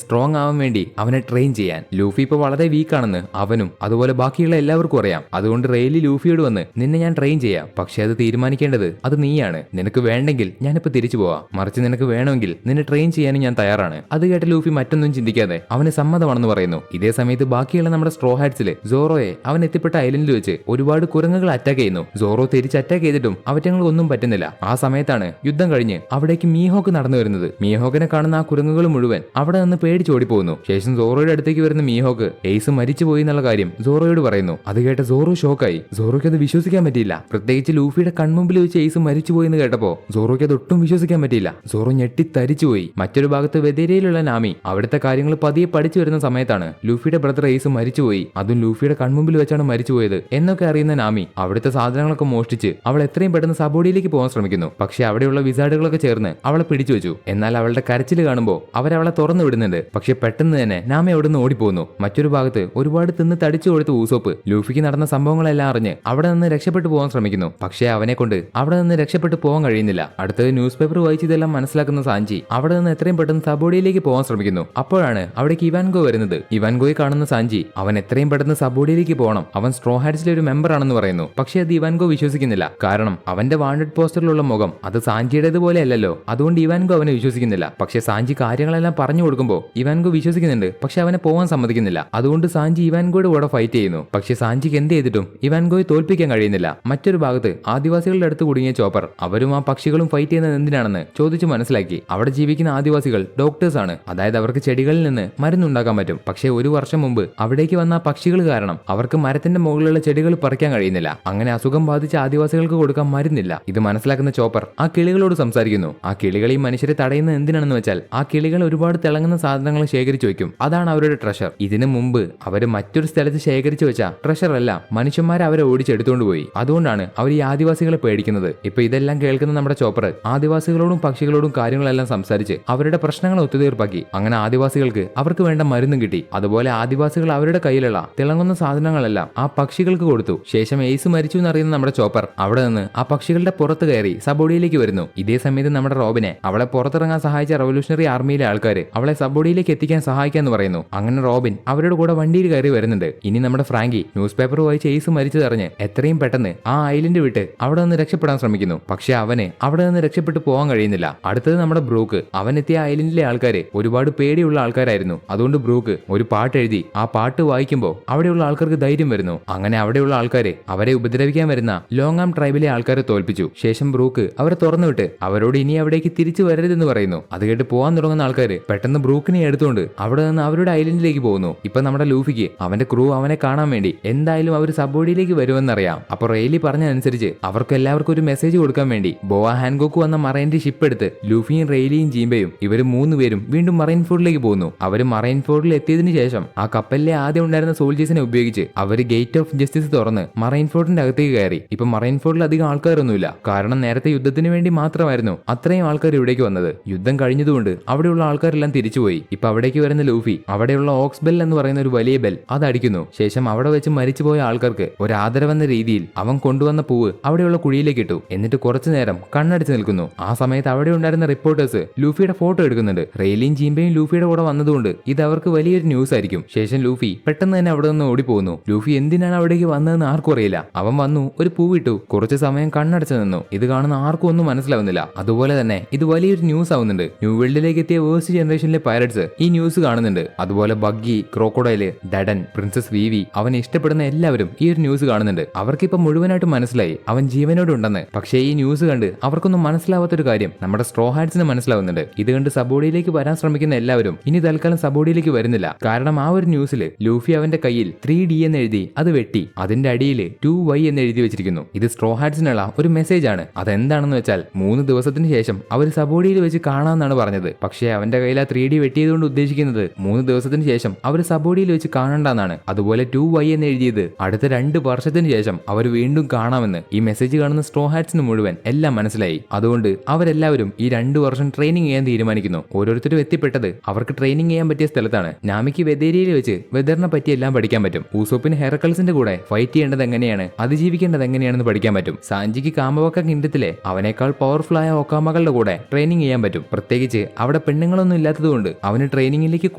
സ്ട്രോങ് ആവാൻ വേണ്ടി അവനെ ട്രെയിൻ ചെയ്യാൻ. ലൂഫി ഇപ്പൊ വളരെ വീക്കാണെന്ന് അവനും അതുപോലെ ബാക്കിയുള്ള എല്ലാവർക്കും അറിയാം. അതുകൊണ്ട് റെയ്ലി ലൂഫിയോട് വന്ന് നിന്നെ ഞാൻ ട്രെയിൻ ചെയ്യാം, പക്ഷെ അത് തീരുമാനിക്കേണ്ടത് അത് നീയാണ്. നിനക്ക് വേണ്ടെങ്കിൽ ഞാനിപ്പോ തിരിച്ചു പോവാം, മറിച്ച് നിനക്ക് വേണമെങ്കിൽ നിന്നെ ട്രെയിൻ ചെയ്യാനും ഞാൻ തയ്യാറാണ്. അത് കേട്ട ലൂഫി മറ്റൊന്നും ചിന്തിക്കാതെ അവന് സമ്മതമാണെന്ന് പറയുന്നു. ഇതേ സമയത്ത് ബാക്കിയുള്ള നമ്മുടെ സ്ട്രോ ഹാറ്റ്സില് സോറോയെ അവൻ എത്തിപ്പെട്ട ഐലൻഡിൽ വെച്ച് ഒരുപാട് കുരങ്ങുകൾ അറ്റാക്ക് ചെയ്യുന്നു. സോറോ തിരിച്ച് അറ്റാക്ക് ചെയ്തിട്ടും അവറ്റങ്ങൾക്ക് ഒന്നും പറ്റുന്നില്ല. ആ സമയത്താണ് യുദ്ധം കഴിഞ്ഞ് അവിടേക്ക് മീഹോക്ക് നടന്നു വരുന്നത്. മീഹോക്കിനെ കാണുന്ന ആ കുരങ്ങുകൾ മുഴുവൻ അവിടെ നിന്ന് പേടിച്ചോടി പോകുന്നു. ശേഷം സോറോയുടെ അടുത്തേക്ക് വരുന്ന മീഹോക്ക് എയ്സ് മരിച്ചുപോയി എന്നുള്ള കാര്യം സോറോയോട് പറയുന്നു. അത് കേട്ട സോറോ ഷോക്കായി. സോറോയ്ക്ക് അത് വിശ്വസിക്കാൻ പറ്റിയില്ല. പ്രത്യേകിച്ച് ലൂഫിയുടെ കൺമുമ്പിൽ വെച്ച് എയ്സ് മരിച്ചുപോയി എന്ന് കേട്ടപ്പോ സോറോയ്ക്ക് അത് ഒട്ടും വിശ്വസിക്കാൻ പറ്റിയില്ല. സോറോ ഞെട്ടി തരിച്ചുപോയി. മറ്റൊരു ഭാഗത്ത് വെതേരയിലുള്ള നാമി അവിടുത്തെ കാര്യങ്ങൾ പതിയെ പഠിച്ചു വരുന്ന സമയത്താണ് ലൂഫിയുടെ ബ്രദർ എയ്സ് മരിച്ചുപോയി, അതും ലൂഫിയുടെ കൺമുമ്പിൽ വെച്ചാണ് മരിച്ചുപോയത് എന്നൊക്കെ അറിയുന്ന നാമി അവിടുത്തെ സാധനങ്ങളൊക്കെ മോഷ്ടിച്ച് അവൾ എത്രയും പെട്ടെന്ന് സബോഡിയിലേക്ക് പോകാൻ ശ്രമിക്കുന്നു. പക്ഷെ അവിടെയുള്ള വിസാർഡുകളൊക്കെ ചേർന്ന് അവളെ പിടിച്ചു വെച്ചു. എന്നാൽ അവളുടെ കരച്ചിൽ കാണുമ്പോൾ അവരവളെ തുറന്നു വിടുന്നുണ്ട്. പക്ഷെ പെട്ടെന്ന് തന്നെ നാമി അവിടെ നിന്ന് ഓടിപ്പോകുന്നു. മറ്റൊരു ഭാഗത്ത് ഒരുപാട് തിന്ന് തടിച്ചു കൊടുത്ത ഊസോപ്പ് ലൂഫിക്ക് നടന്ന സംഭവങ്ങളെല്ലാം അറിഞ്ഞ് അവിടെ നിന്ന് രക്ഷപ്പെട്ടു പോകാൻ ശ്രമിക്കുന്നു. പക്ഷേ അവനെ കൊണ്ട് അവിടെ നിന്ന് രക്ഷപ്പെട്ടു പോകാൻ കഴിയുന്നില്ല. അടുത്തത് ന്യൂസ് പേപ്പർ വായിച്ച് ഇതെല്ലാം മനസ്സിലാക്കുന്ന സാഞ്ചി അവിടെ നിന്ന് എത്രയും പെട്ടെന്ന് സബോഡിയിലേക്ക് പോകാൻ ശ്രമിക്കുന്നു. അപ്പോഴാണ് അവിടേക്ക് ഇവാൻഗോ വരുന്നത്. ഇവാൻഗോയെ കാണുന്ന സാഞ്ചി അവൻ എത്രയും പെട്ടെന്ന് സബോഡിയിലേക്ക് പോകണം, അവൻ സ്ട്രോ ഹാറ്റ്സിലെ ഒരു മെമ്പർ ആണെന്ന് പറയുന്നു. പക്ഷേ അത് ഇവാൻഗോ വിശ്വസിക്കുന്നില്ല. കാരണം അവന്റെ വാണ്ടഡ് പോസ്റ്ററിലുള്ള മുഖം അത് സാഞ്ചിയുടേതുപോലെ അല്ലല്ലോ. അതുകൊണ്ട് ഇവാൻഗോ അവനെ വിശ്വസിക്കുന്നില്ല. പക്ഷേ സാഞ്ചി കാര്യങ്ങളെല്ലാം പറഞ്ഞു കൊടുക്കുമ്പോൾ ഇവാൻഗോ വിശ്വസിക്കുന്നുണ്ട്. പക്ഷെ അവനെ പോകാൻ സമ്മതിക്കുന്നില്ല. അതുകൊണ്ട് സാഞ്ചി ഇവാൻഗോയുടെ കൂടെ ഫൈറ്റ് ചെയ്യുന്നു. പക്ഷെ സാഞ്ചിക്ക് എന്ത് ചെയ്തിട്ടും ഇവാൻഗോയെ തോൽപ്പിക്കാൻ കഴിയുന്നില്ല. മറ്റൊരു ഭാഗത്ത് ആദിവാസികളുടെ അടുത്ത് കുടുങ്ങിയ ചോപ്പർ അവരും ആ പക്ഷികളും ഫൈറ്റ് ചെയ്യുന്നത് എന്തിനാണെന്ന് ചോദിച്ചു മനസ്സിലാക്കി. അവിടെ ജീവിക്കുന്ന ആദിവാസികൾ ഡോക്ടേഴ്സ് ആണ്. അതായത് അവർക്ക് ചെടികളിൽ നിന്ന് മരുന്നുണ്ടാക്കാൻ പറ്റും. പക്ഷേ ഒരു വർഷം മുമ്പ് അവിടേക്ക് വന്ന പക്ഷികൾ കാരണം അവർക്ക് മരത്തിന്റെ മുകളിലുള്ള ചെടികൾ പറിക്കാൻ കഴിയുന്നില്ല. അങ്ങനെ അസുഖം ബാധിച്ച ആദിവാസികൾക്ക് കൊടുക്കാൻ മരുന്നില്ല. ഇത് മനസ്സിലാക്കുന്ന ചോപ്പർ ആ കിളികളോട് സംസാരിക്കുന്നു. ആ കിളികൾ ഈ മനുഷ്യരെ തടയുന്നത് എന്തിനാണെന്ന് വെച്ചാൽ ആ കിളികൾ ഒരുപാട് തിളങ്ങുന്ന സാധനങ്ങൾ ശേഖരിച്ചു വയ്ക്കും. അതാണ് അവരുടെ ട്രഷർ. ഇതിനു മുമ്പ് അവര് മറ്റൊരു സ്ഥലത്ത് ശേഖരിച്ചു വെച്ച ട്രഷർ എല്ലാം മനുഷ്യന്മാരെ അവരെ ഓടിച്ചെടുത്തോണ്ട് പോയി. അതുകൊണ്ടാണ് അവർ ഈ ആദിവാസികളെ പേടിക്കുന്നത്. ഇപ്പൊ ഇതെല്ലാം കേൾക്കുന്ന നമ്മുടെ ചോപ്പർ ആദിവാസികളോടും പക്ഷികളോടും കാര്യങ്ങളെല്ലാം സംസാരിച്ച് അവരുടെ പ്രശ്നങ്ങൾ ഒത്തുതീർപ്പാക്കി. അങ്ങനെ ആദിവാസികൾക്ക് അവർക്ക് വേണ്ട മരുന്നും കിട്ടി. അതുപോലെ ആദിവാസികൾ അവരുടെ കയ്യിലുള്ള തിളങ്ങുന്ന സാധനങ്ങളെല്ലാം ആ പക്ഷികൾക്ക് കൊടുത്തു. ശേഷം എയ്സ് മരിച്ചു എന്നറിയുന്ന നമ്മുടെ ചോപ്പർ അവിടെ നിന്ന് ആ പക്ഷികളുടെ പുറത്ത് കയറി സബോഡിയിലേക്ക് വരുന്നു. ഇതേ സമയത്ത് നമ്മുടെ റോബിനെ അവളെ പുറത്തിറങ്ങാൻ സഹായിച്ച റവല്യൂഷണറി ആർമിയിലെ ആൾക്കാർ അവളെ സബോഡിയിലേക്ക് എത്തിക്കാൻ സഹായിക്കാന്ന് പറയുന്നു. അങ്ങനെ റോബിൻ അവരുടെ കൂടെ വണ്ടിയിൽ കയറി വരുന്നുണ്ട്. ഇനി നമ്മുടെ ഫ്രാങ്കി ന്യൂസ് പേപ്പർ വായിച്ച് എയ്സ് മരിച്ചതറിഞ്ഞ് എത്രയും പെട്ടെന്ന് ആ ഐലൻഡ് വിട്ട് അവിടെ നിന്ന് രക്ഷപ്പെടാൻ ശ്രമിക്കുന്നു. പക്ഷെ അവന് അവിടെ നിന്ന് രക്ഷപ്പെട്ടു പോകാൻ കഴിയുന്നില്ല. അടുത്തത് നമ്മുടെ ബ്രൂക്ക്. അവൻ എത്തിയ ഐലൻഡിലെ ആൾക്കാര് ഒരുപാട് പേടിയുള്ള ആൾക്കാരായിരുന്നു. അതുകൊണ്ട് ബ്രൂക്ക് ഒരു പാട്ട് എഴുതി ആ പാട്ട് വായിക്കുമ്പോൾ അവിടെയുള്ള ആൾക്കാർക്ക് ധൈര്യം വരുന്നു. അങ്ങനെ അവിടെയുള്ള ആൾക്കാര് അവരെ ഉപദ്രവിക്കാൻ വരുന്ന ലോങ്ങാം ട്രൈബിലെ ആൾക്കാരെ തോൽപ്പിച്ചു. ശേഷം ബ്രൂക്ക് അവരെ തുറന്നുവിട്ട് അവരോട് ഇനി അവിടേക്ക് തിരിച്ചു വരരുതെന്ന് പറയുന്നു. അത് കേട്ട് പോകാൻ തുടങ്ങുന്ന ആൾക്കാര് പെട്ടെന്ന് ബ്രൂക്കിനെ എടുത്തുകൊണ്ട് അവിടെ നിന്ന് അവരുടെ ഐലൻഡിലേക്ക് പോകുന്നു. ഇപ്പൊ നമ്മുടെ ലൂഫിക്ക് അവന്റെ ക്രൂ അവനെ കാണാൻ വേണ്ടി എന്തായാലും അവർ സബോഡിയിലേക്ക് വരുമെന്നറിയാം. അപ്പൊ റെയ്ലി പറഞ്ഞതനുസരിച്ച് അവർക്ക് എല്ലാവർക്കും ഒരു മെസ്സേജ് കൊടുക്കാൻ വേണ്ടി ബോവ ഹാൻകോക്ക് വന്ന മറൈൻ്റെ ഷിപ്പ് എടുത്ത് ലൂഫിയും റെയ്ലിയും ജീംബയും ഇവര് 3 പേരും വീണ്ടും മറൈൻ ഫോർഡിലേക്ക് പോകുന്നു. അവര് മറൈൻ ഫോർഡിൽ എത്തിയതിനു ശേഷം ആ കപ്പലിലെ ആദ്യം ഉണ്ടായിരുന്ന സോൾജേഴ്സിനെ ഉപയോഗിച്ച് അവര് ഗേറ്റ് ഓഫ് ജസ്റ്റിസ് തുറന്ന് മറൈൻ ഫോർഡിന്റെ അകത്തേക്ക് കയറി. ഇപ്പൊ മറൈൻ ഫോർഡിൽ അധികം ആൾക്കാരൊന്നുമില്ല. കാരണം നേരത്തെ യുദ്ധത്തിന് വേണ്ടി മാത്രമായിരുന്നു അത്രയും ആൾക്കാർ ഇവിടേക്ക് വന്നത്. യുദ്ധം കഴിഞ്ഞതുകൊണ്ട് അവിടെയുള്ള ആൾക്കാരെല്ലാം തിരിച്ചുപോയി. ഇപ്പൊ അവിടേക്ക് വരുന്ന ലൂഫി അവിടെയുള്ള ഓക്സ് ബെൽ എന്ന് പറയുന്ന ഒരു വലിയ ബെൽ അത് അടിക്കുന്നു. ശേഷം അവിടെ വെച്ച് മരിച്ചുപോയ ആൾക്കാർക്ക് ഒരു ആദരവെന്ന രീതിയിൽ അവൻ കൊണ്ടുവന്ന പൂവ് അവിടെയുള്ള കുഴിയിലേക്ക് ഇട്ടു. എന്നിട്ട് കുറച്ചു നേരം കണ്ണടിച്ച് നിൽക്കുന്നു. ആ സമയത്ത് അവിടെ ഉണ്ടായിരുന്ന റിപ്പോർട്ടേഴ്സ് ലൂഫിയുടെ ഫോട്ടോ എടുക്കുന്നുണ്ട്. റെയിലിയും ജീംബയും ലൂഫിയുടെ കൂടെ വന്നതുകൊണ്ട് ഇത് അവർക്ക് വലിയൊരു ന്യൂസ് ആയിരിക്കും. ശേഷം ലൂഫി പെട്ടെന്ന് തന്നെ അവിടെ നിന്ന് ഓടിപ്പോകുന്നു. ലൂഫി എന്തിനാണ് അവിടേക്ക് വന്നതെന്ന് ആർക്കും അറിയില്ല. അവൻ വന്നു, ഒരു പൂവിട്ടു, കുറച്ചു സമയം കണ്ണടച്ചു നിന്നു. ഇത് കാണുന്ന ആർക്കും ഒന്നും മനസ്സിലാവുന്നില്ല. അതുപോലെ തന്നെ ഇത് വലിയൊരു ന്യൂസ് ആവുന്നുണ്ട്. ന്യൂ വേൾഡിലേക്ക് എത്തിയ വേഴ്സ്റ്റ് ജനറേഷനിലെ പൈററ്റ്സ് ഈ ന്യൂസ് കാണുന്നുണ്ട്. അതുപോലെ ബഗ്ഗി, ക്രോക്കോഡൈല്, ഡഡൻ, പ്രിൻസസ് വിവി, അവനെ ഇഷ്ടപ്പെടുന്ന എല്ലാവരും ഈ ഒരു ന്യൂസ് കാണുന്നുണ്ട്. അവർക്കിപ്പോ മുഴുവനായിട്ട് മനസ്സിലായി അവൻ ജീവനോടുണ്ടെന്ന്. പക്ഷേ ഈ ന്യൂസ് കണ്ട് അവർക്കൊന്നും മനസ്സിലാവാത്തൊരു കാര്യം നമ്മുടെ സ്ട്രോ ഹാറ്റ്സിന് മനസ്സിലാവുന്നുണ്ട്. ഇത് കണ്ട് സബോഡിയിലേക്ക് വരാൻ ശ്രമിക്കുന്ന എല്ലാവരും ഇനി തൽക്കാലം സബോഡിയിലേക്ക് വരുന്നില്ല. കാരണം ആ ഒരു ന്യൂസിൽ ലൂഫി അവന്റെ കയ്യിൽ 3D എന്ന് എഴുതി അത് വെട്ടി അതിന്റെ അടിയിൽ 2Y എന്ന് എഴുതി വെച്ചിരിക്കുന്നു. ഇത് സ്ട്രോ ഹാറ്റ്സിനുള്ള ഒരു മെസ്സേജ് ആണ്. അതെന്താണെന്ന് വെച്ചാൽ 3 ദിവസത്തിന് ശേഷം അവർ സബോഡിയിൽ വെച്ച് കാണാമെന്നാണ് പറഞ്ഞത്. പക്ഷേ അവന്റെ കയ്യിൽ ആ 3D വെട്ടിയതുകൊണ്ട് ഉദ്ദേശിക്കുന്നത് 3 ദിവസത്തിന് ശേഷം അവർ സബോഡിയിൽ വെച്ച് കാണണ്ടെന്നാണ്. അതുപോലെ 2Y എന്ന് എഴുതിയത് അടുത്ത 2 വർഷത്തിന് ശേഷം അവർ വീണ്ടും കാണാമെന്ന്. ഈ മെസ്സേജ് കാണുന്ന സ്ട്രോ ഹാറ്റ്സിന് മുഴുവൻ എല്ലാം മനസ്സിലായി. അതുകൊണ്ട് അവരെല്ലാവരും ഈ 2 വർഷം ട്രെയിനിങ് ചെയ്യാൻ തീരുമാനിക്കുന്നു. ഓരോരുത്തരും എത്തിപ്പെട്ട് എത്തിപ്പെട്ടത് അവർക്ക് ട്രെയിനിങ് ചെയ്യാൻ പറ്റിയ സ്ഥലത്താണ്. നാമിക്ക് വെതേരിയയിൽ വെച്ച് വെതറിനെ പറ്റി എല്ലാം പഠിക്കാൻ പറ്റും. ഊസോപ്പിന് ഹെറക്കൾസിന്റെ കൂടെ ഫൈറ്റ് ചെയ്യേണ്ടത് എങ്ങനെയാണ്, അതിജീവിക്കേണ്ടത് എങ്ങനെയാണെന്ന് പഠിക്കാൻ പറ്റും. സാഞ്ചിക്ക് കാമവക്ക കിങ്ഡത്തിലെ അവനേക്കാൾ പവർഫുൾ ആയ ഒക്കാമകളുടെ കൂടെ ട്രെയിനിങ് ചെയ്യാൻ പറ്റും. പ്രത്യേകിച്ച് അവിടെ പെണ്ണുങ്ങളൊന്നും ഇല്ലാത്തതുകൊണ്ട് അവന് ട്രെയിനിങ്ങിലേക്ക്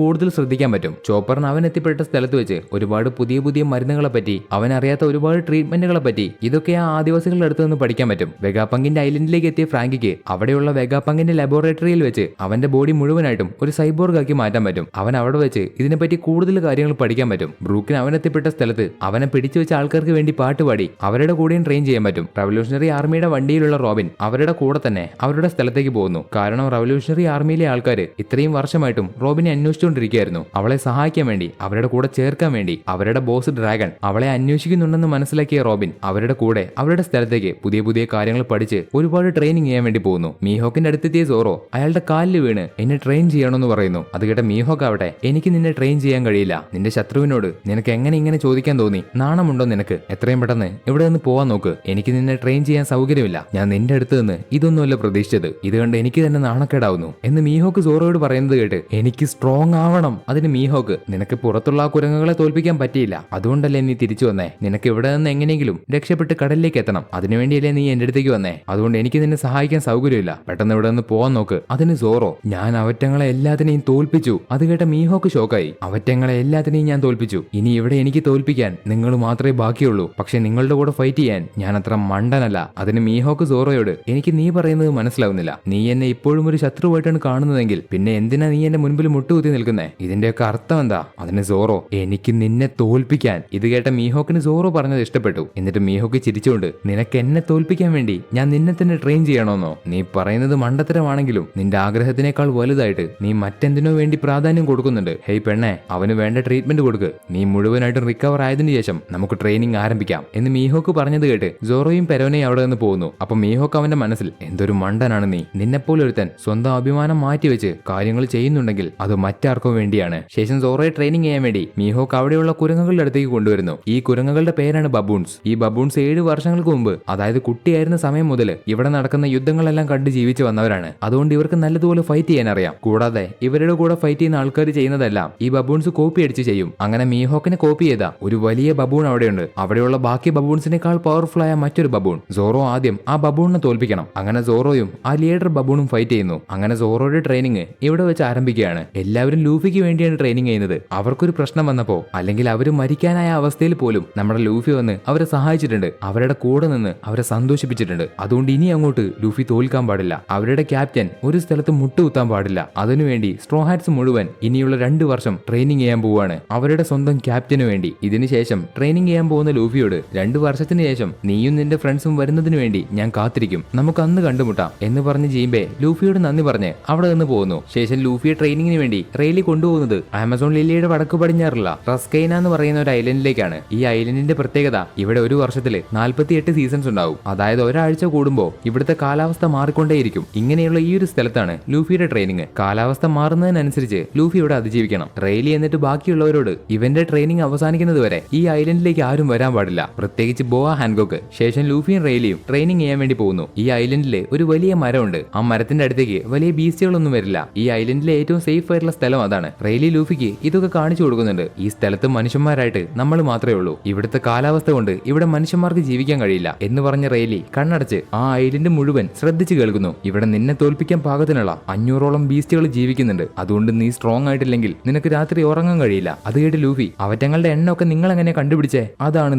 കൂടുതൽ ശ്രദ്ധിക്കാൻ പറ്റും. ചോപ്പറിന് അവൻ എത്തിപ്പെട്ട സ്ഥലത്ത് വെച്ച് ഒരുപാട് പുതിയ പുതിയ മരുന്നുകളെ പറ്റി, അവൻ അറിയാത്ത ഒരുപാട് ട്രീറ്റ്മെന്റുകളെ പറ്റി ഇതൊക്കെ ആ ആദിവാസികളുടെ അടുത്ത് നിന്ന് പഠിക്കാൻ പറ്റും. വെഗാപങ്കിന്റെ ഐലൻഡിലേക്ക് എത്തിയ ഫ്രാങ്കിക്ക് അവിടെയുള്ള വെഗാപങ്കിന്റെ ലബോറട്ടറിയിൽ വെച്ച് അവന്റെ ബോഡി മുഴുവനായിട്ടും ഒരു സൈബോർഗ് ആക്കി മാറ്റാൻ പറ്റും. അവൻ അവിടെ വെച്ച് ഇതിനെപ്പറ്റി കൂടുതൽ കാര്യങ്ങൾ പഠിക്കാൻ പറ്റും. ബ്രൂക്കിന് അവനെത്തിപ്പെട്ട സ്ഥലത്ത് അവനെ പിടിച്ചു വെച്ച ആൾക്കാർക്ക് വേണ്ടി പാട്ടുപാടി അവരുടെ കൂടെയും ട്രെയിൻ ചെയ്യാൻ പറ്റും. റവല്യൂഷണറി ആർമിയുടെ വണ്ടിയിലുള്ള റോബിൻ അവരുടെ കൂടെ തന്നെ അവരുടെ സ്ഥലത്തേക്ക് പോകുന്നു. കാരണം റവല്യൂഷണറി ആർമിയിലെ ആൾക്കാർ ഇത്രയും വർഷമായിട്ടും റോബിനെ അന്വേഷിച്ചുകൊണ്ടിരിക്കുകയായിരുന്നു. അവളെ സഹായിക്കാൻ വേണ്ടി, അവരുടെ കൂടെ ചേർക്കാൻ വേണ്ടി അവരുടെ ബോസ് ഡ്രാഗൺ അവളെ അന്വേഷിക്കുന്നുണ്ടെന്ന് മനസ്സിലാക്കിയ റോബിൻ അവരുടെ കൂടെ അവരുടെ സ്ഥലത്തേക്ക് പുതിയ പുതിയ കാര്യങ്ങൾ പഠിച്ച് ഒരുപാട് ട്രെയിനിങ് ചെയ്യാൻ വേണ്ടി പോകുന്നു. മീഹോക്കിന്റെ അടുത്തെത്തിയ സോറോ അയാളുടെ കാലിൽ വീണ് എന്നെ ട്രെയിൻ ചെയ്യണമെന്ന് പറയുന്നു. അത് കേട്ട മീഹോക്ക് ആവട്ടെ, എനിക്ക് നിന്നെ ട്രെയിൻ ചെയ്യാൻ കഴിയില്ല. നിന്റെ ശത്രുവിനോട് നിനക്ക് എങ്ങനെ ഇങ്ങനെ ചോദിക്കാൻ തോന്നി? നാണമുണ്ടോ നിനക്ക്? എത്രയും പെട്ടെന്ന് ഇവിടെ നിന്ന് പോവാൻ നോക്ക്. എനിക്ക് നിന്നെ ട്രെയിൻ ചെയ്യാൻ സൗകര്യമില്ല. ഞാൻ നിന്റെ അടുത്ത് നിന്ന് ഇതൊന്നുമല്ല പ്രതീക്ഷിച്ചത്. ഇത് കണ്ട് എനിക്ക് തന്നെ നാണക്കേടാവുന്നു എന്ന് മീഹോക്ക് സോറോയോട് പറയുന്നത് കേട്ട് എനിക്ക് സ്ട്രോങ് ആവണം. അതിന് മീഹോക്ക്, നിനക്ക് പുറത്തുള്ള ആ കുരങ്ങുകളെ തോൽപ്പിക്കാൻ പറ്റിയില്ല, അതുകൊണ്ടല്ലേ നീ തിരിച്ചു വന്നേ. നിനക്ക് ഇവിടെ നിന്ന് എങ്ങനെയെങ്കിലും രക്ഷപ്പെട്ട് കടലിലേക്ക് എത്തണം. അതിനുവേണ്ടിയല്ലേ നീ എന്റെ അടുത്തേക്ക് വന്നേ. അതുകൊണ്ട് എനിക്ക് നിന്നെ സഹായിക്കാൻ സൗകര്യമില്ല. പെട്ടെന്ന് ഇവിടെ നിന്ന് പോവാൻ നോക്ക്. അതിന് സോറോ, ഞാൻ അവറ്റങ്ങളെ എല്ലാത്തിനെയും തോൽപ്പിച്ചു. അത് കേട്ട മീഹോക്ക് ഷോക്കായി. അവറ്റങ്ങളെ എല്ലാത്തിനെയും ഞാൻ തോൽപ്പിച്ചു. ഇനി ഇവിടെ എനിക്ക് തോൽപ്പിക്കാൻ നിങ്ങൾ മാത്രമേ ബാക്കിയുള്ളൂ. പക്ഷെ നിങ്ങളുടെ കൂടെ ഫൈറ്റ് ചെയ്യാൻ ഞാൻ അത്ര മണ്ടനല്ല. അതിന് മീഹോക്ക് സോറോയോട്, എനിക്ക് നീ പറയുന്നത് മനസ്സിലാവുന്നില്ല. നീ എന്നെ ഇപ്പോഴും ഒരു ശത്രുവായിട്ടാണ് കാണുന്നതെങ്കിൽ പിന്നെ എന്തിനാ നീ എന്റെ മുൻപിൽ മുട്ടുകുത്തി നിൽക്കുന്നേ? ഇതിന്റെയൊക്കെ അർത്ഥം എന്താ? അതിന് സോറോ, എനിക്ക് നിന്നെ തോൽപ്പിക്കാൻ. ഇത് കേട്ട മീഹോക്കിന് സോറോ പറഞ്ഞത് ഇഷ്ടപ്പെട്ടു. എന്നിട്ട് മീഹോക്ക് ചിരിച്ചുകൊണ്ട്, നിനക്ക് എന്നെ തോൽപ്പിക്കാൻ വേണ്ടി ഞാൻ നിന്നെ തന്നെ ട്രെയിൻ ചെയ്യണമെന്നോ? നീ പറയുന്നത് മണ്ടത്തരമാണെങ്കിലും നിന്റെ ആഗ്രഹത്തിനേക്കാൾ വലുതായിട്ട് നീ മറ്റെന്തിനോ വേണ്ടി പ്രാധാന്യം കൊടുക്കുന്നുണ്ട്. ഹേയ് പെണ്ണെ, അവന് വേണ്ട ട്രീറ്റ്മെന്റ് കൊടുക്ക്. നീ മുഴുവനായിട്ടും റിക്കവർ ആയതിനു ശേഷം നമുക്ക് ട്രെയിനിങ് ആരംഭിക്കാം എന്ന് മീഹോക്ക് പറഞ്ഞത് കേട്ട് സോറോയും പെരോനയും അവിടെ നിന്ന് പോകുന്നു. അപ്പൊ മീഹോക്ക് അവന്റെ മനസ്സിൽ, എന്തൊരു മണ്ടനാണ് നീ. നിന്നെപ്പോലൊരുത്തൻ സ്വന്തം അഭിമാനം മാറ്റിവെച്ച് കാര്യങ്ങൾ ചെയ്യുന്നുണ്ടെങ്കിൽ അത് മറ്റാർക്കോ വേണ്ടിയാണ്. ശേഷം സോറോയെ ട്രെയിനിങ് ചെയ്യാൻ വേണ്ടി മീഹോക്ക് അവിടെയുള്ള കുരങ്ങുകളുടെ അടുത്തേക്ക് കൊണ്ടുവരുന്നു. ഈ കുരങ്ങുകളുടെ പേരാണ് ബബൂൺസ്. ഈ ബബൂൺസ് 7 വർഷങ്ങൾക്ക് മുമ്പ്, അതായത് കുട്ടിയായിരുന്ന സമയം മുതൽ ഇവിടെ നടക്കുന്ന യുദ്ധങ്ങളെല്ലാം കണ്ട് ജീവിച്ചു വന്നവരാണ്. അതുകൊണ്ട് ഇവർക്ക് നല്ലതുപോലെ ഫൈറ്റ് ചെയ്യാൻ അറിയാം. കൂടാതെ ഇവരുടെ കൂടെ ഫൈറ്റ് ചെയ്യുന്ന ആൾക്കാർ ചെയ്യുന്നതെല്ലാം ഈ ബബൂൺസ് കോപ്പി അടിച്ച് ചെയ്യും. അങ്ങനെ മീഹോക്കിനെ കോപ്പി ചെയ്ത ഒരു വലിയ ബബൂൺ അവിടെയുണ്ട്. അവിടെയുള്ള ബാക്കി ബബൂൺസിനേക്കാൾ പവർഫുൾ ആയ മറ്റൊരു ബബൂൺ. സോറോ ആദ്യം ആ ബബൂണിനെ തോൽപ്പിക്കണം. അങ്ങനെ സോറോയും ആ ലീഡർ ബബൂണും ഫൈറ്റ് ചെയ്യുന്നു. അങ്ങനെ സോറോയുടെ ട്രെയിനിങ് ഇവിടെ വെച്ച് ആരംഭിക്കുകയാണ്. എല്ലാവരും ലൂഫിക്ക് വേണ്ടിയാണ് ട്രെയിനിങ് ചെയ്യുന്നത്. അവർക്കൊരു പ്രശ്നം വന്നപ്പോ, അല്ലെങ്കിൽ അവർ മരിക്കാനായ അവസ്ഥയിൽ പോലും നമ്മുടെ ലൂഫി വന്ന് അവരെ സഹായിച്ചിട്ടുണ്ട്. അവരുടെ കൂടെ നിന്ന് അവരെ സന്തോഷിപ്പിച്ചിട്ടുണ്ട്. അതുകൊണ്ട് ഇനി അങ്ങോട്ട് ലൂഫി തോൽക്കാൻ പാടില്ല. അവരുടെ ക്യാപ്റ്റൻ ഒരു സ്ഥലത്ത് മുട്ടുകുത്താൻ പാടില്ല. അതിനുവേണ്ടി സ്ട്രോ ഹാറ്റ്സ് മുഴുവൻ ഇനിയുള്ള 2 വർഷം ട്രെയിനിങ് ചെയ്യാൻ പോവാണ് അവരുടെ സ്വന്തം ക്യാപ്റ്റന് വേണ്ടി. ഇതിനുശേഷം ട്രെയിനിങ് ചെയ്യാൻ പോകുന്ന ലൂഫിയോട്, 2 വർഷത്തിന് ശേഷം നീയും നിന്റെ ഫ്രണ്ട്സും വരുന്നതിന് വേണ്ടി ഞാൻ കാത്തിരിക്കും, നമുക്ക് അന്ന് കണ്ടുമുട്ടാം എന്ന് പറഞ്ഞ് ജീംബെ ലൂഫിയോട് നന്ദി പറഞ്ഞ് അവിടെ നിന്ന് പോകുന്നു. ശേഷം ലൂഫിയെ ട്രെയിനിങ്ങിന് വേണ്ടി റെയിലി കൊണ്ടുപോകുന്നത് ആമസോൺ ലില്ലിയുടെ വടക്ക് പടിഞ്ഞാറുള്ള റസ്കൈന എന്ന് പറയുന്ന ഒരു ഐലൻഡിലേക്കാണ്. ഈ ഐലൻഡിന്റെ പ്രത്യേകത, ഇവിടെ ഒരു വർഷത്തില് 48 സീസൺസ് ഉണ്ടാവും. അതായത് ഒരാഴ്ച കൂടുമ്പോൾ ഇവിടുത്തെ കാലാവസ്ഥ മാറിക്കൊണ്ടേയിരിക്കും. ഇങ്ങനെയുള്ള ഈ ഒരു സ്ഥലത്താണ് ലൂഫിയുടെ ട്രെയിനിങ്. കാലാവസ്ഥ മാറുന്നതിനനുസരിച്ച് ലൂഫി ഇവിടെ അതിജീവിക്കണം. റെയിലി എന്നിട്ട് ബാക്കിയുള്ളവരോട് ഇവന്റെ ട്രെയിനിങ് അവസാനിക്കുന്നത് വരെ ഈ ഐലൻഡിലേക്ക് ആരും വരാൻ പാടില്ല, പ്രത്യേകിച്ച് ബോവ ഹാൻകോക്ക്. ശേഷം ലൂഫിയും റെയിലിയും ട്രെയിനിങ് ചെയ്യാൻ വേണ്ടി പോകുന്നു. ഈ ഐലൻഡിലെ ഒരു വലിയ മരമുണ്ട്. ആ മരത്തിന്റെ അടുത്തേക്ക് വലിയ ബീസ്റ്റുകളൊന്നും വരില്ല. ഈ ഐലൻഡിലെ ഏറ്റവും സേഫ് ആയിട്ടുള്ള സ്ഥലം അതാണ്. റെയിലി ലൂഫിക്ക് ഇതൊക്കെ കാണിച്ചു കൊടുക്കുന്നുണ്ട്. ഈ സ്ഥലത്ത് മനുഷ്യന്മാരായിട്ട് നമ്മൾ മാത്രമേ ഉള്ളൂ. ഇവിടുത്തെ കാലാവസ്ഥ കൊണ്ട് ഇവിടെ മനുഷ്യന്മാർക്ക് ജീവിക്കാൻ കഴിയില്ല എന്ന് പറഞ്ഞ റെയിലി കണ്ണടച്ച് ആ ഐലൻഡ് മുഴുവൻ ശ്രദ്ധിച്ചു കേൾക്കുന്നു. ഇവിടെ നിന്നെ തോൽപ്പിക്കാൻ പാകത്തിനുള്ള 500ഓളം ബീസ്റ്റുകൾ ജീവിക്കുന്നുണ്ട്. അതുകൊണ്ട് നീ സ്ട്രോങ് ആയിട്ടില്ലെങ്കിൽ നിനക്ക് രാത്രി ഉറങ്ങാൻ കഴിയില്ല. അത് കേട്ട് ലൂഫി, അവറ്റങ്ങളുടെ എണ്ണമൊക്കെ നിങ്ങൾ എങ്ങനെ കണ്ടുപിടിച്ചേ? അതാണ്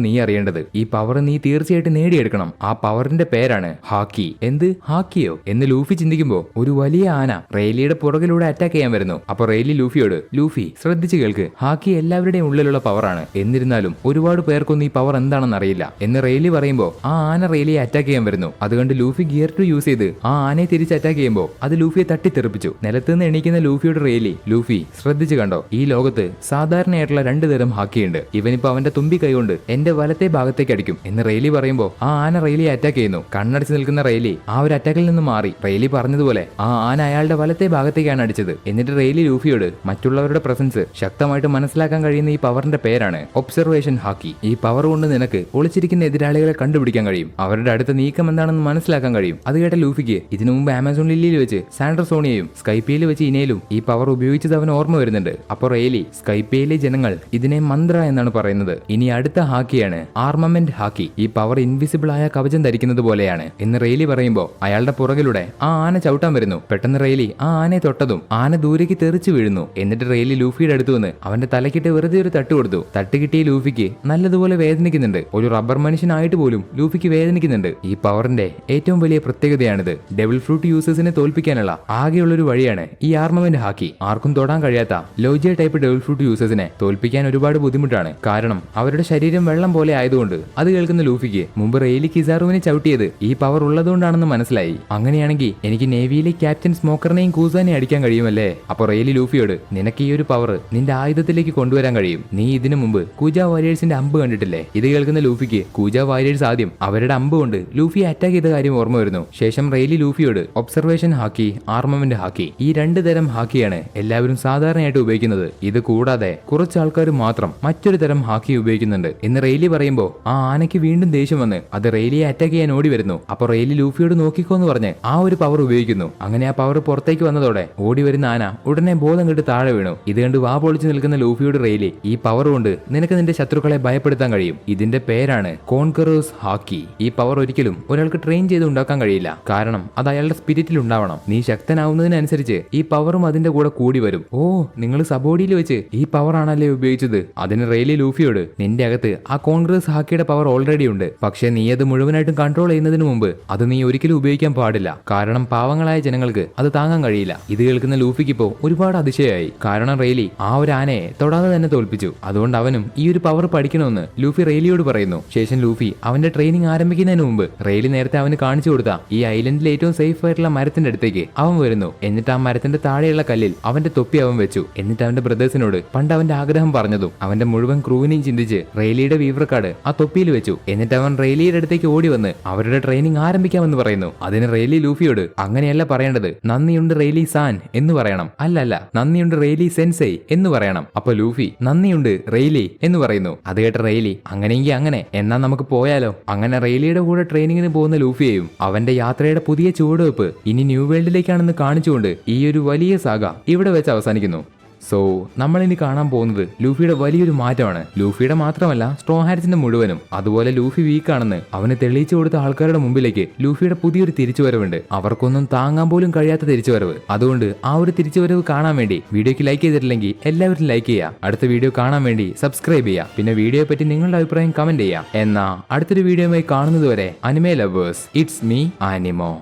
നീ അറിയേണ്ടത്. ഈ പവർ നീ തീർച്ചയായിട്ടും നേടിയെടുക്കണം. ആ പവറിന്റെ പേരാണ് ഹാക്കി. എന്ത് ഹാക്കിയോ എന്ന് ലൂഫി ചിന്തിക്കുമ്പോ ഒരു വലിയ ആന റെയിലിയുടെ പുറകിലൂടെ അറ്റാക്ക് ചെയ്യാൻ വരുന്നു. അപ്പൊ റെയിലി ലൂഫിയോട്, ലൂഫി ശ്രദ്ധിച്ചു കേൾക്ക്, ഹാക്കി എല്ലാവരുടെയും ഉള്ളിലുള്ള പവറാണ്. എന്നിരുന്നാലും ഒരുപാട് പേർക്കൊന്നും ഈ പവർ എന്താണെന്ന് അറിയില്ല എന്ന് റെയിലി പറയുമ്പോ ആ ആന റെയിലിയെ അറ്റാക്ക് ചെയ്യാൻ വരുന്നു. അതുകൊണ്ട് ലൂഫി ഗിയർ 2 യൂസ് ചെയ്ത് ആ ആനയെ തിരിച്ച് അറ്റാക്ക് ചെയ്യുമ്പോൾ അത് ലൂഫിയെ തട്ടിത്തെറിപ്പിച്ചു. നിലത്തുനിന്ന് എണീക്കുന്ന ലൂഫിയുടെ റെയിലി, ലൂഫി ശ്രദ്ധിച്ചു കണ്ടോ, ഈ ലോകത്ത് സാധാരണയായിട്ടുള്ള 2 തരം ഹാക്കിയുണ്ട്. ഇവനിപ്പോ അവന്റെ തുമ്പി കൈകൊണ്ട് എന്റെ വലത്തെ ഭാഗത്തേക്ക് അടിക്കും എന്ന് റെയിലി പറയുമ്പോ ആ ആന റെയിലിയെ അറ്റാക്ക് ചെയ്യുന്നു. കണ്ണടച്ച് നിൽക്കുന്ന റെയിലി ആ ഒരു അറ്റാക്കിൽ നിന്ന് മാറി റെയിലി പറഞ്ഞതുപോലെ ആ ആന അയാളുടെ വലത്തെ ഭാഗത്തേക്കാണ് അടിച്ചത്. എന്നിട്ട് റെയിലി ലൂഫിയോട് മറ്റുള്ളവരുടെ പ്രസൻസ് ശക്തമായിട്ട് മനസ്സിലാക്കാൻ കഴിയുന്ന ഈ പവറിന്റെ പേരാണ് ഒബ്സർവേഷൻ ഹാക്കി. ഈ പവർ കൊണ്ട് നിനക്ക് ഒളിച്ചിരിക്കുന്ന എതിരാളികളെ കണ്ടുപിടിക്കാൻ കഴിയും. അവരുടെ അടുത്ത നീക്കം എന്താണെന്ന് മനസ്സിലാക്കാൻ കഴിയും. അത് കേട്ട ലൂഫിക്ക് ഇതിനു മുമ്പ് ആമസോൺ ലില്ലിയിൽ വെച്ച് സാൻഡർ സോണിയെയും സ്കൈപ്പിയിൽ വെച്ച് വെച്ച് ഇനയിലും ഈ പവർ ഉപയോഗിച്ചത് അവൻ ഓർമ്മ വരുന്നുണ്ട്. അപ്പോൾ റെയ്ലി, സ്കൈപ്പയിലെ ജനങ്ങൾ ഇതിനെ മന്ത്ര എന്നാണ് പറയുന്നത്. ഇനി അടുത്ത ഹാക്കിയാണ് ആർമമെന്റ് ഹാക്കി. ഈ പവർ ഇൻവിസിബിൾ ആയ കവചം ധരിക്കുന്നത് പോലെയാണ് എന്ന് റെയ്ലി പറയുമ്പോൾ അയാളുടെ പുറകിലൂടെ ആ ആന ചവിട്ടാൻ വരുന്നു. പെട്ടെന്ന് റെയ്ലി ആ ആനയെ തൊട്ടതും ആന ദൂരേക്ക് തെറിച്ചു വീഴുന്നു. എന്നിട്ട് റെയ്ലി ലൂഫിയുടെ അടുത്ത് വന്ന് അവന്റെ തലക്കിട്ട് വെറുതെ ഒരു തട്ട് കൊടുത്തു. തട്ട് കിട്ടിയ ലൂഫിക്ക് നല്ലതുപോലെ വേദനിക്കുന്നുണ്ട്. ഒരു റബ്ബർ മനുഷ്യനായിട്ട് പോലും ലൂഫിക്ക് വേദനിക്കുന്നുണ്ട്. ഈ പവറിന്റെ ഏറ്റവും വലിയ പ്രത്യേകതയാണിത്. ഡെവിൾ ഫ്രൂട്ട് യൂസേഴ്സിനെ തോൽപ്പിക്കാനുള്ള ആകെയുള്ളൊരു വഴിയാണ് ഈ ആർമമെന്റ് ഹാക്കി. ആർക്കും തൊടാൻ കഴിയാത്ത ലോജിയ ടൈപ്പ് ഡെവിൾ ഫ്രൂട്ട് യൂസേഴ്സിനെ തോൽപ്പിക്കാൻ ഒരുപാട് ബുദ്ധിമുട്ടാണ്. കാരണം അവരുടെ ശരീരം വെള്ളം പോലെ ആയതുകൊണ്ട്. അത് കേൾക്കുന്ന ലൂഫിക്ക് മുമ്പ് റെയ്ലി കിസാറുവിനെ ചവിട്ടിയത് ഈ പവർ ഉള്ളതുകൊണ്ടാണെന്ന് മനസ്സിലായി. അങ്ങനെയാണെങ്കിൽ എനിക്ക് നേവിയിലെ ക്യാപ്റ്റൻ സ്മോക്കറിനെയും കൂസാനെയും അടിക്കാൻ കഴിയുമല്ലേ? അപ്പോൾ റെയ്ലി ലൂഫിയോട്, നിനക്ക് ഈ ഒരു പവർ നിന്റെ ആയുധത്തിലേക്ക് കൊണ്ടുവരാൻ കഴിയും. നീ ഇതിനു മുമ്പ് കൂജ വാരിയേഴ്സിന്റെ അമ്പ് കണ്ടിട്ടില്ലേ? ഇത് കേൾക്കുന്ന ലൂഫിക്ക് കൂജ വാരിയേഴ്സ് ആദ്യം അവരുടെ അമ്പ് കൊണ്ട് ലൂഫിയെ അറ്റാക്ക് ചെയ്ത കാര്യം ഓർമ്മ വരുന്നു. ശേഷം റെയ്ലി ലൂഫിയോട് ഒബ്സർവേഷൻ ഹാക്കി, ആർമമെന്റ് ഹാക്കി, ഈ രണ്ട് തരം ഹാക്കിയാണ് എല്ലാവരും സാധാരണയായിട്ട് ഉപയോഗിക്കുന്നത്. ഇത് കൂടാതെ കുറച്ച് ആൾക്കാർ മാത്രം മറ്റൊരു തരം ഹാക്കി ഉപയോഗിക്കുന്നുണ്ട് എന്ന് റെയ്ലി പറയുമ്പോൾ ആ ആനയ്ക്ക് വീണ്ടും ദേഷ്യം വന്ന് അത് റെയ്ലിയെ അറ്റാക്ക് ചെയ്യാൻ ഓടി വരുന്നു. അപ്പോൾ റെയ്ലി ലൂഫിയോട് നോക്കിക്കോന്ന് പറഞ്ഞ് ആ ഒരു പവർ ഉപയോഗിക്കുന്നു. അങ്ങനെ ആ പവർ പുറത്തേക്ക് വന്നതോടെ ഓടി വരുന്ന ആന ഉടനെ ബോധം കെട്ട് താഴെ വീണു. ഇത് കണ്ട് വാ പൊളിച്ച് നിൽക്കുന്ന ലൂഫിയോട് റെയ്ലി, ഈ പവർ കൊണ്ട് നിനക്ക് നിന്റെ ശത്രുക്കളെ ഭയപ്പെടുത്താൻ കഴിയും. ഇതിന്റെ പേരാണ് കോൺകറേഴ്സ് ഹാക്കി. ഈ പവർ ഒരിക്കലും ഒരാൾക്ക് ട്രെയിൻ ചെയ്ത് ഉണ്ടാക്കാൻ കഴിയില്ല. കാരണം അത് അയാളുടെ സ്പിരിറ്റിൽ ഉണ്ടാവണം. നീ ശക്തനാവുന്നതിനനുസരിച്ച് ഈ പവറും അതിന്റെ കൂടെ കൂടി വരും. ഓ, നിങ്ങൾ സബോഡിയിൽ വെച്ച് ഈ പവർ ആണല്ലേ ഉപയോഗിച്ചത്? അതിന് റെയ്ലി ലൂഫിയോട്, നിന്റെ അകത്ത് ആ കോൺഗ്രസ് ഹാക്കിയുടെ പവർ ഓൾറെഡി ഉണ്ട്. പക്ഷെ നീ അത് മുഴുവനായിട്ടും കൺട്രോൾ ചെയ്യുന്നതിന് മുമ്പ് അത് നീ ഒരിക്കലും ഉപയോഗിക്കാൻ പാടില്ല. കാരണം പാവങ്ങളായ ജനങ്ങൾക്ക് അത് താങ്ങാൻ കഴിയില്ല. ഇത് കേൾക്കുന്ന ലൂഫിക്ക് ഇപ്പോ ഒരുപാട് അതിശയമായി. കാരണം റെയ്ലി ആ ഒരു ആനയെ തൊടാതെ തന്നെ തോൽപ്പിച്ചു. അതുകൊണ്ട് അവനും ഈ ഒരു പവർ പഠിക്കണമെന്ന് ലൂഫി റെയ്ലിയോട് പറയുന്നു. ശേഷം ലൂഫി അവന്റെ ട്രെയിനിങ് ആരംഭിക്കുന്നതിന് മുമ്പ് റെയ്ലി നേരത്തെ അവന് കാണിച്ചു കൊടുത്ത ഈ ഐലൻഡിലെ ഏറ്റവും സേഫ് ആയിട്ടുള്ള മരത്തിന്റെ അടുത്തേക്ക് അവൻ വരുന്നു. എന്നിട്ട് ആ മരത്തിന്റെ താഴെയുള്ള കല്ലിൽ അവന്റെ തൊപ്പി അവൻ വെച്ചു. എന്നിട്ട് അവന്റെ ബ്രദേഴ്സിനോട് പണ്ട് അവന്റെ ആഗ്രഹം പറഞ്ഞതും അവന്റെ മുഴുവൻ ക്രൂവിനെയും ചിന്തിച്ച് റെയ്ലിയുടെ വീവർ കാർഡ് ആ തൊപ്പിയിൽ വെച്ചു. എന്നിട്ട് അവൻ റെയ്ലിയുടെ അടുത്തേക്ക് ഓടി വന്ന് അവരുടെ ട്രെയിനിങ് ആരംഭിക്കാമെന്ന് പറയുന്നു. അതിന് റെയ്ലി ലൂഫിയോട്, അങ്ങനെയല്ല പറയേണ്ടത്, നന്ദിയുണ്ട് റെയ്ലി സാൻ എന്ന് പറയണം. അല്ലല്ല, നന്ദിയുണ്ട് റെയ്ലി സെൻസൈ എന്ന് പറയണം. അപ്പൊ ലൂഫി നന്ദിയുണ്ട് റെയ്ലി എന്ന് പറയുന്നു. അത് കേട്ട റെയ്ലി, അങ്ങനെയെങ്കിൽ അങ്ങനെ, എന്നാ നമുക്ക് പോയാലോ? അങ്ങനെ റെയ്ലിയുടെ കൂടെ ട്രെയിനിങ്ങിന് പോകുന്ന ലൂഫിയെയും അവന്റെ യാത്രയുടെ പുതിയ ചുവടുവെപ്പ് ഇനി ന്യൂ വേൾഡിലേക്കാണെന്ന് കാണിച്ചുകൊണ്ട് ഈ ഒരു വലിയ സാഗ ഇവിടെ വെച്ച് അവസാനിക്കുന്നു. സോ നമ്മളിനി കാണാൻ പോകുന്നത് ലൂഫിയുടെ വലിയൊരു മാറ്റമാണ്. ലൂഫിയുടെ മാത്രമല്ല, സ്ട്രോ ഹാറ്റ്സിന്റെ മുഴുവനും. അതുപോലെ ലൂഫി വീക്കാണെന്ന് അവന് തെളിയിച്ചു കൊടുത്ത ആൾക്കാരുടെ മുമ്പിലേക്ക് ലൂഫിയുടെ പുതിയൊരു തിരിച്ചുവരവുണ്ട്. അവർക്കൊന്നും താങ്ങാൻ പോലും കഴിയാത്ത തിരിച്ചുവരവ്. അതുകൊണ്ട് ആ ഒരു തിരിച്ചുവരവ് കാണാൻ വേണ്ടി വീഡിയോക്ക് ലൈക്ക് ചെയ്തിട്ടില്ലെങ്കിൽ എല്ലാവരും ലൈക്ക് ചെയ്യുക. അടുത്ത വീഡിയോ കാണാൻ വേണ്ടി സബ്സ്ക്രൈബ് ചെയ്യുക. പിന്നെ വീഡിയോയെ പറ്റി നിങ്ങളുടെ അഭിപ്രായം കമന്റ് ചെയ്യുക. എന്നാ അടുത്തൊരു വീഡിയോയുമായി കാണുന്നതുവരെ അനിമേ ലവേഴ്സ്, ഇറ്റ്സ് മീ ആനിമോ.